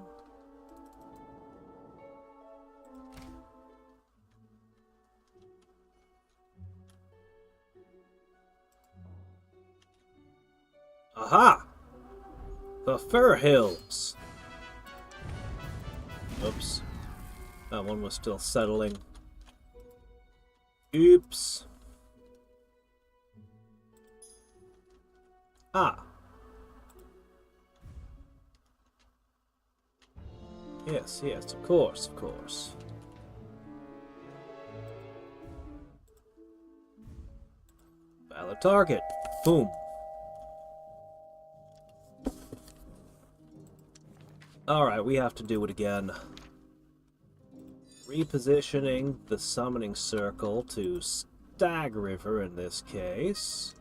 Aha! The Fir Hills! Oops. That one was still settling. Oops. Ah. Yes, yes, of course, of course. Valid target. Boom. Alright, we have to do it again. Repositioning the summoning circle to Stag River in this case.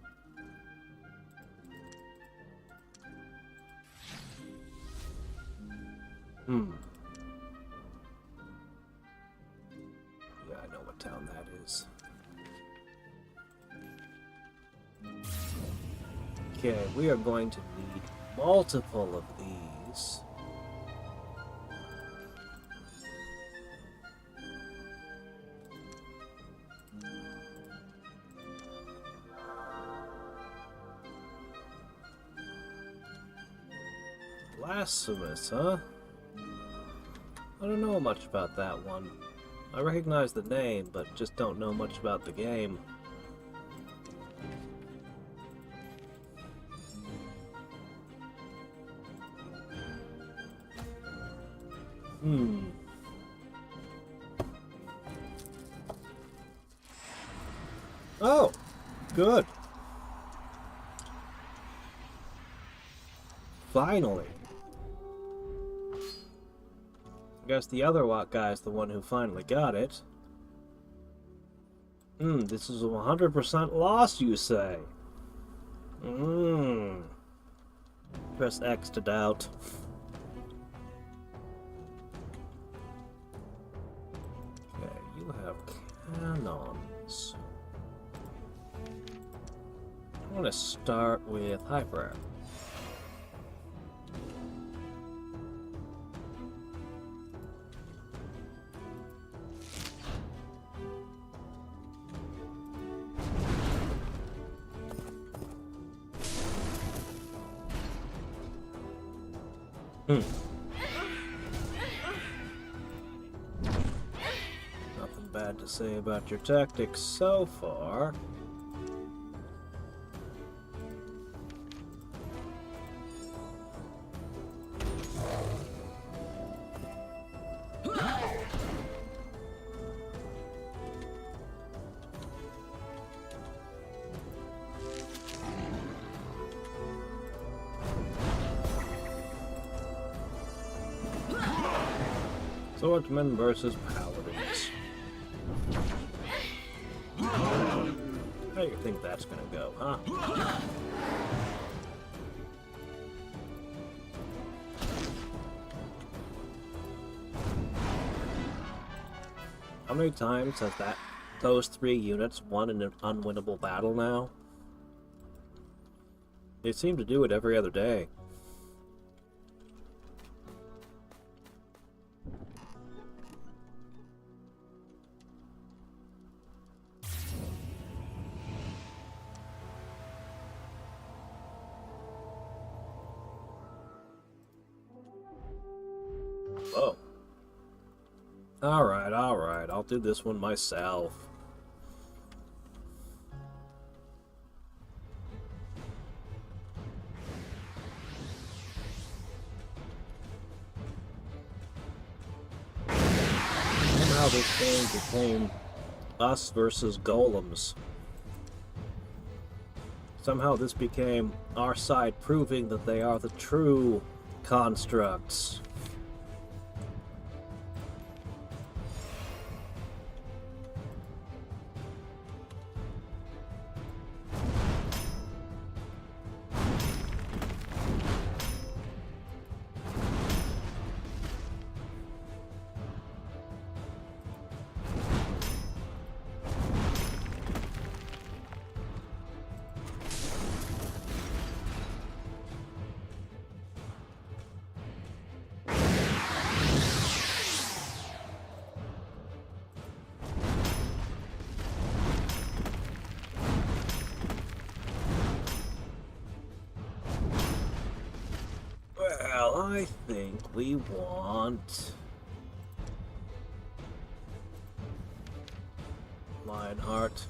Yeah, I know what town that is. Okay, we are going to need multiple of these. Blasphemous, huh? I don't know much about that one. I recognize the name, but just don't know much about the game. Oh, good. Finally. I guess the other guy's the one who finally got it. This is a 100% loss, you say? Press X to doubt. Okay, you have cannons. I'm gonna start with Hyper. Nothing bad to say about your tactics so far. Swordsmen versus paladins. How do you think that's gonna go, huh? How many times has those three units won in an unwinnable battle now? They seem to do it every other day. Oh. Alright, alright. I'll do this one myself. Somehow this game became us versus golems. Somehow this became our side proving that they are the true constructs. Well, I think we want Lionheart.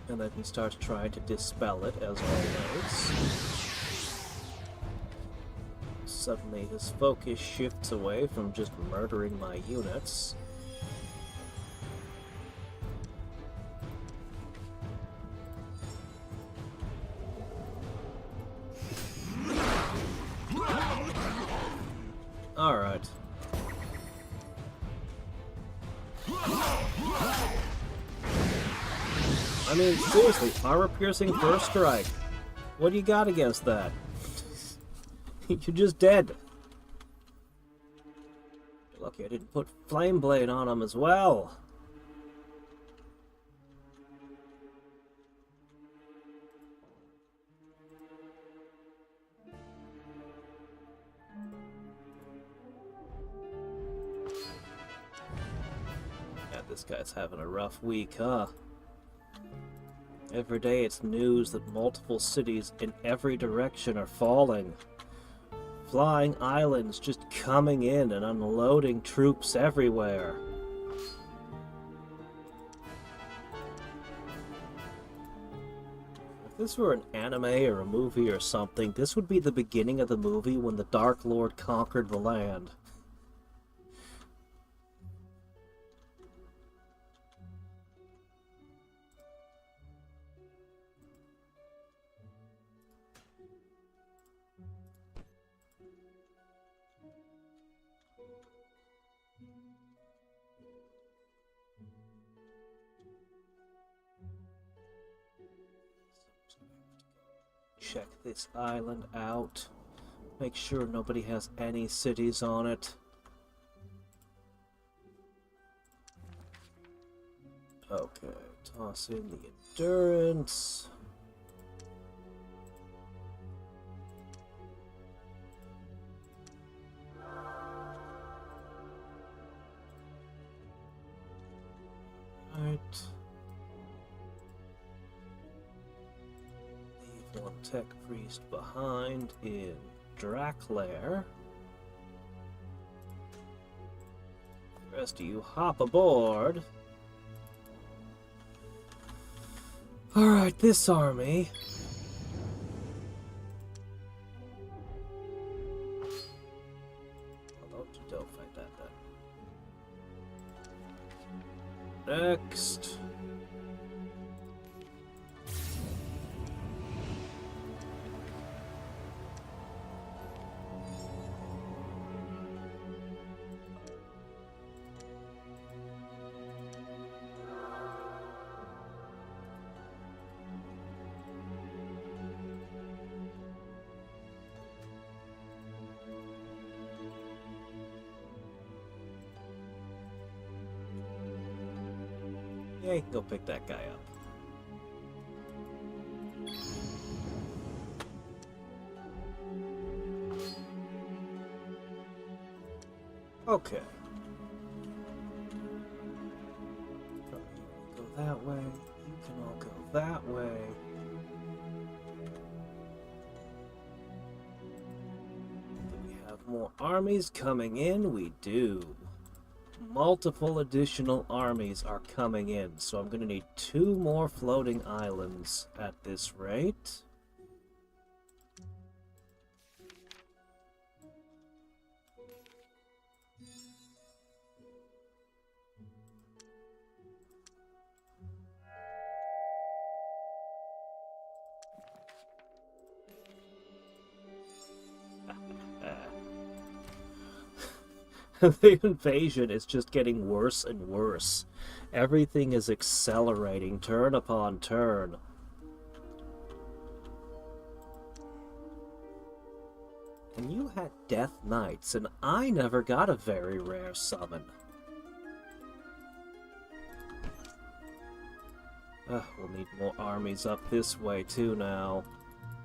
And then he starts trying to dispel it, as always. Suddenly his focus shifts away from just murdering my units. Alright. I mean, seriously, armor-piercing first strike. What do you got against that? You're just dead. You're lucky I didn't put Flame Blade on him as well. Yeah, this guy's having a rough week, huh? Every day it's news that multiple cities in every direction are falling. Flying islands just coming in and unloading troops everywhere. If this were an anime or a movie or something, this would be the beginning of the movie when the Dark Lord conquered the land. Check this island out. Make sure nobody has any cities on it. Okay, toss in the endurance. Right. One tech priest behind in Draclair. The rest of you hop aboard. Alright, this army. Oh, don't fight that then. Next. Yeah, you can go pick that guy up. Okay. Go that way. You can all go that way. Do we have more armies coming in? We do. Multiple additional armies are coming in, so I'm going to need 2 more floating islands at this rate. The invasion is just getting worse and worse. Everything is accelerating, turn upon turn. And you had Death Knights, and I never got a very rare summon. We'll need more armies up this way too now.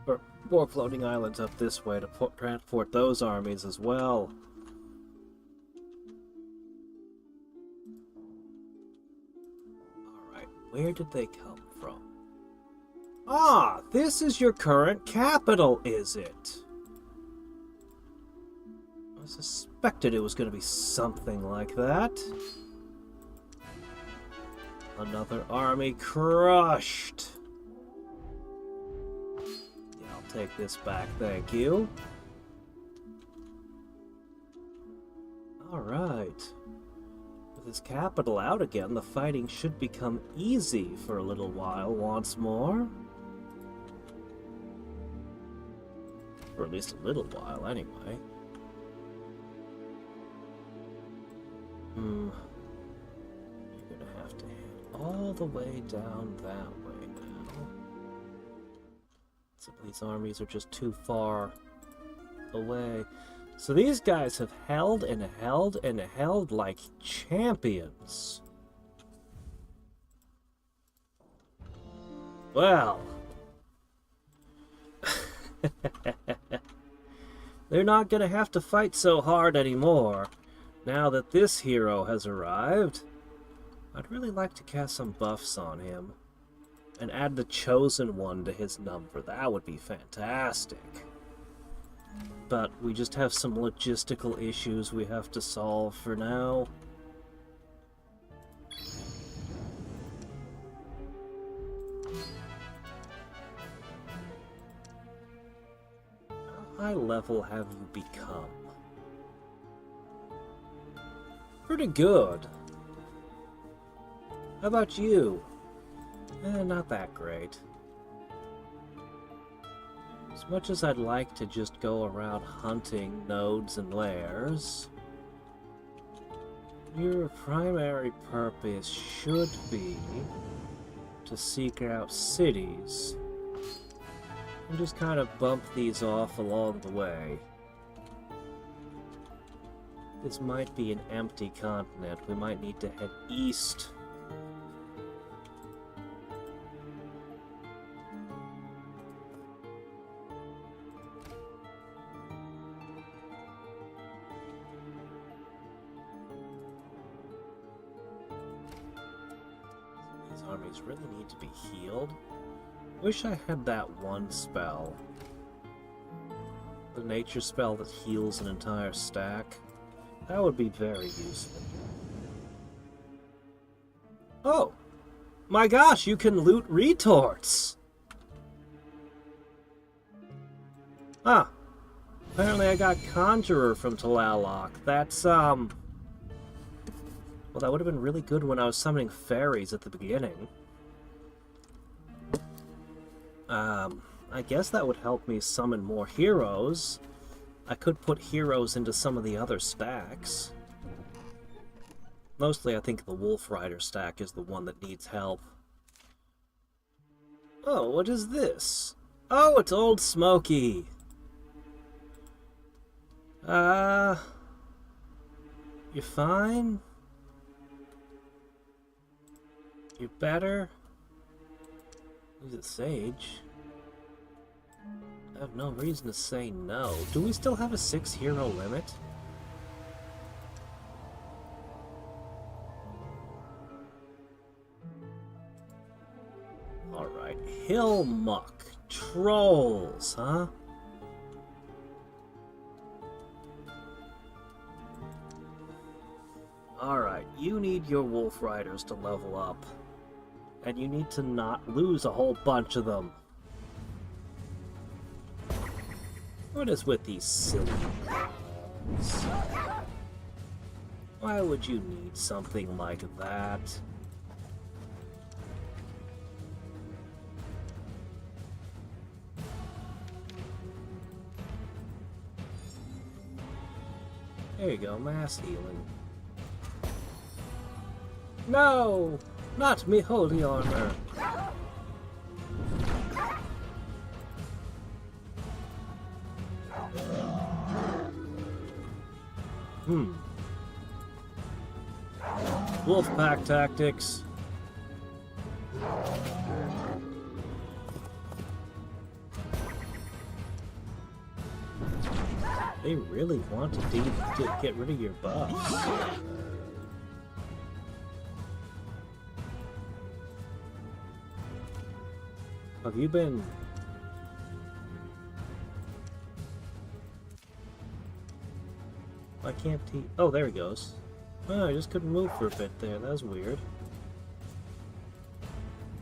Or more floating islands up this way to transport those armies as well. Where did they come from? Ah, this is your current capital, is it? I was suspected it was going to be something like that. Another army crushed. Yeah, I'll take this back, thank you. Alright. With his capital out again, the fighting should become easy for a little while once more. For at least a little while, anyway. You're gonna have to head all the way down that way now. Some of these armies are just too far away. So these guys have held and held and held like champions. Well. They're not gonna have to fight so hard anymore. Now that this hero has arrived, I'd really like to cast some buffs on him and add the Chosen One to his number. That would be fantastic. But we just have some logistical issues we have to solve for now. How high level have you become? Pretty good. How about you? Not that great. As much as I'd like to just go around hunting nodes and lairs, your primary purpose should be to seek out cities and just kind of bump these off along the way. This might be an empty continent. We might need to head east. These armies really need to be healed. Wish I had that one spell. The nature spell that heals an entire stack. That would be very useful. Oh! My gosh, you can loot retorts! Ah. Apparently I got Conjurer from Talalok. That's, well, that would have been really good when I was summoning fairies at the beginning. I guess that would help me summon more heroes. I could put heroes into some of the other stacks. Mostly, I think the Wolf Rider stack is the one that needs help. Oh, what is this? Oh, it's Old Smoky! You fine? You better? He's a sage. I have no reason to say no. Do we still have a 6-hero limit? Alright, Hill Muck. Trolls, huh? Alright, you need your Wolf Riders to level up. And you need to not lose a whole bunch of them. What is with these silly rules? Why would you need something like that? There you go, mass healing. No! Not me holy armor! Wolfpack tactics. They really want to get rid of your buffs. Have you been... Why can't he... Oh, there he goes. Oh, I just couldn't move for a bit there. That was weird.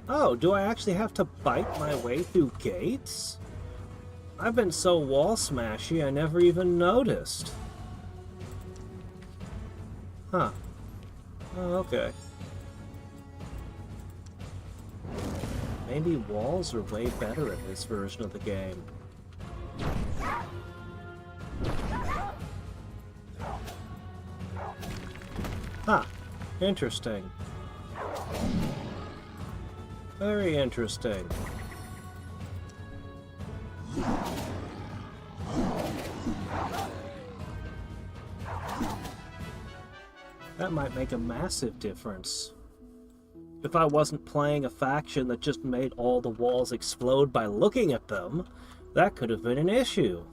Oh, do I actually have to bite my way through gates? I've been so wall smashy, I never even noticed. Huh. Oh, okay. Maybe walls are way better in this version of the game. Huh. Interesting. Very interesting. That might make a massive difference. If I wasn't playing a faction that just made all the walls explode by looking at them, that could have been an issue.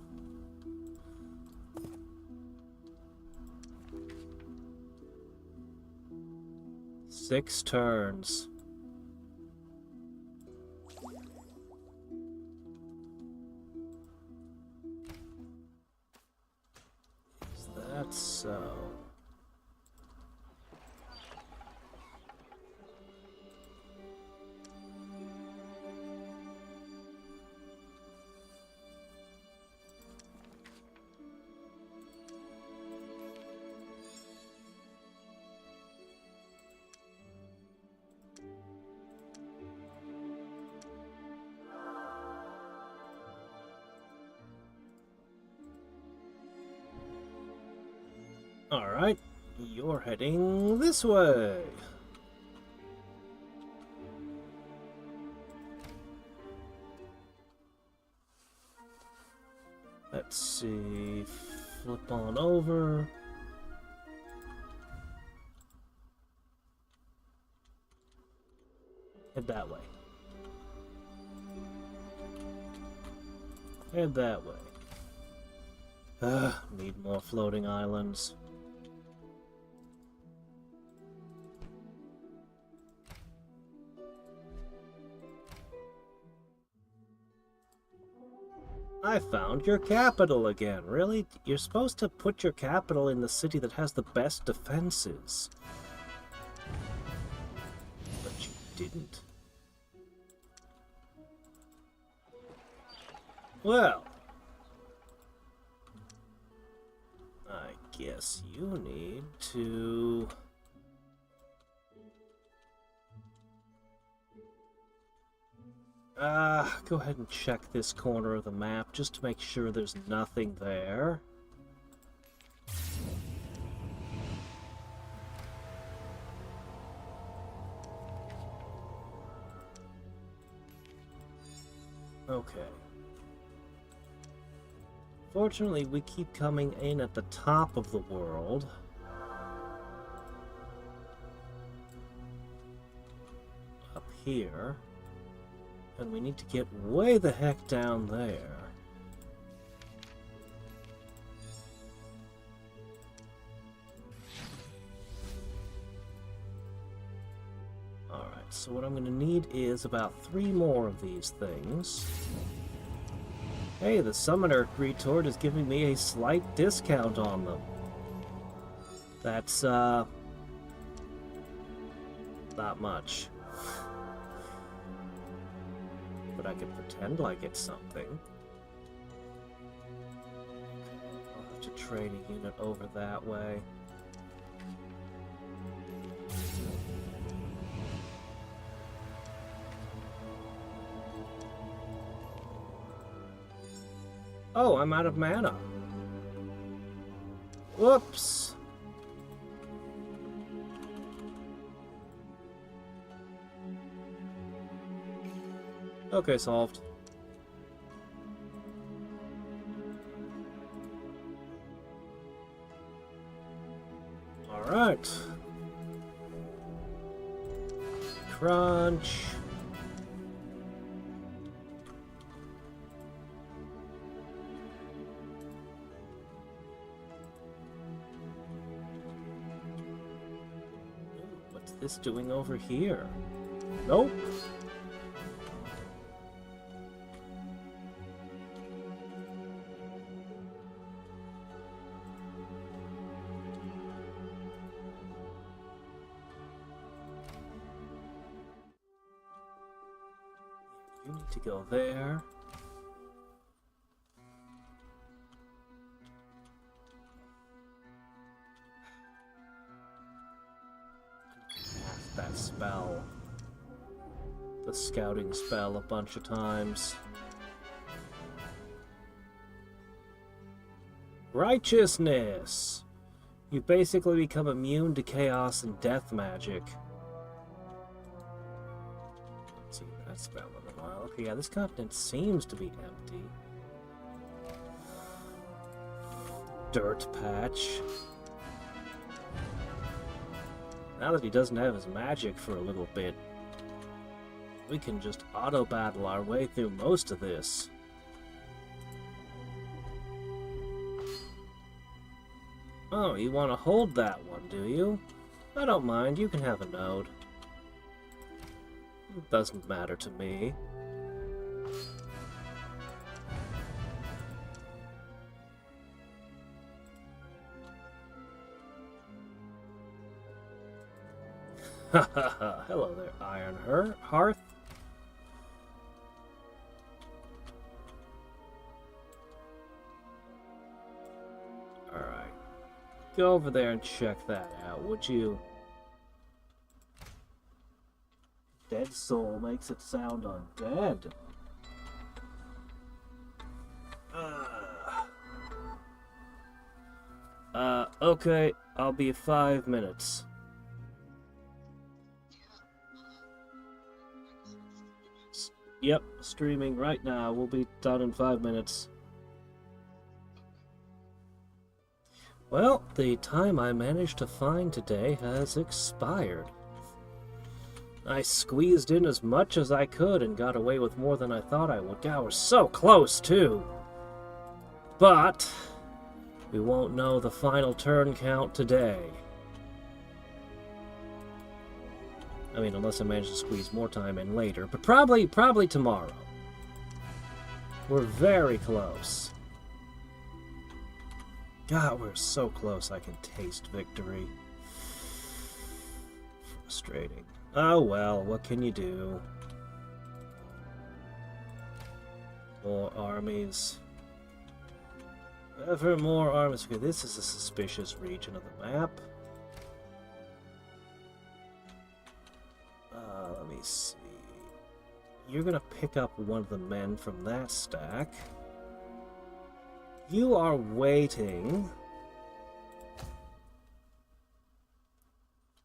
Six turns. Is that so? Alright, you're heading this way. Let's see, flip on over. Head that way. Head that way. Need more floating islands. I found your capital again. Really? You're supposed to put your capital in the city that has the best defenses. But you didn't. Well, I guess you need to... go ahead and check this corner of the map just to make sure there's nothing there. Okay. Fortunately, we keep coming in at the top of the world. Up here. And we need to get way the heck down there. Alright, so what I'm going to need is about 3 more of these things. Hey, the Summoner retort is giving me a slight discount on them. That's, not much. But I can pretend like it's something. I'll have to trade a unit over that way. Oh, I'm out of mana. Whoops. Okay, solved. Alright. Crunch. What's this doing over here? Nope. Need to go there. Cast that spell. The scouting spell a bunch of times. Righteousness! You basically become immune to chaos and death magic. Let's see that spell in a while. Okay, yeah, this continent seems to be empty. Dirt patch. Now that he doesn't have his magic for a little bit, we can just auto-battle our way through most of this. Oh, you want to hold that one, do you? I don't mind, you can have a node. It doesn't matter to me. Ha ha ha, hello there, Iron Hearth. Alright. Go over there and check that out, would you? Dead soul makes it sound undead. Okay, I'll be 5 minutes. Yep, streaming right now. We'll be done in 5 minutes. Well, the time I managed to find today has expired. I squeezed in as much as I could and got away with more than I thought I would. God, we're so close, too. But we won't know the final turn count today. I mean, unless I manage to squeeze more time in later, but probably tomorrow. We're very close. God, we're so close I can taste victory. Frustrating. Oh well, what can you do? More armies. Ever more armies. Okay, this is a suspicious region of the map. Let me see. You're gonna pick up one of the men from that stack. You are waiting.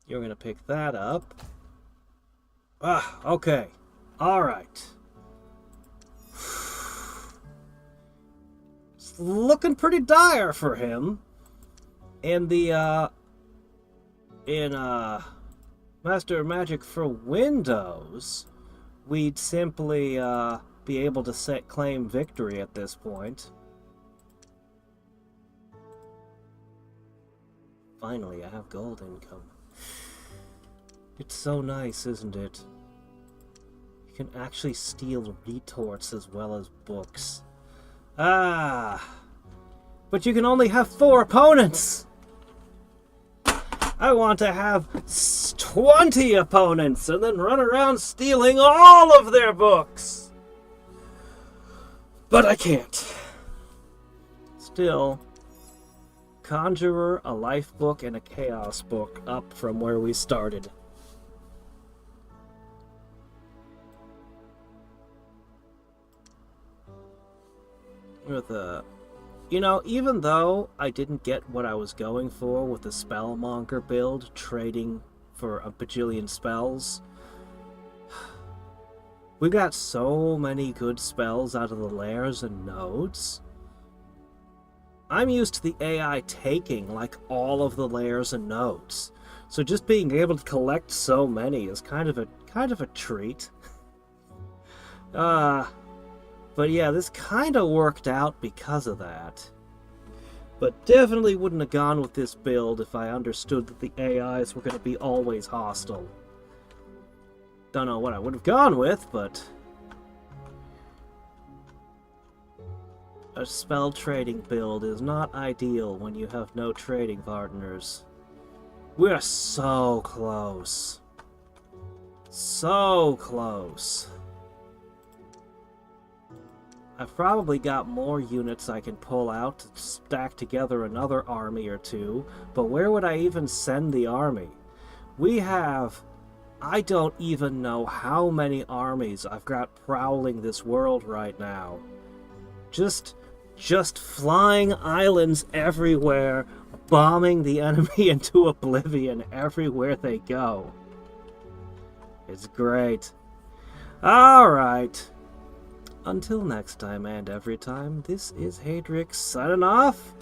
You're gonna pick that up. Ah, okay. Alright. It's looking pretty dire for him. And the, Master of Magic for Windows, we'd simply be able to claim victory at this point. Finally, I have gold income. It's so nice, isn't it? You can actually steal retorts as well as books. Ah! But you can only have 4 opponents! I want to have 20 opponents and then run around stealing all of their books. But I can't. Still, Conjurer, a life book, and a chaos book up from where we started. With a... You know, even though I didn't get what I was going for with the Spellmonger build, trading for a bajillion spells, we got so many good spells out of the lairs and nodes. I'm used to the AI taking, like, all of the lairs and nodes. So just being able to collect so many is kind of a treat. But yeah, this kind of worked out because of that. But definitely wouldn't have gone with this build if I understood that the AIs were going to be always hostile. Don't know what I would have gone with, but... a spell trading build is not ideal when you have no trading partners. We're so close. So close. I've probably got more units I can pull out to stack together another army or two, but where would I even send the army? We have... I don't even know how many armies I've got prowling this world right now. Just flying islands everywhere, bombing the enemy into oblivion everywhere they go. It's great. Alright. Until next time and every time, this is Hadriex signing off.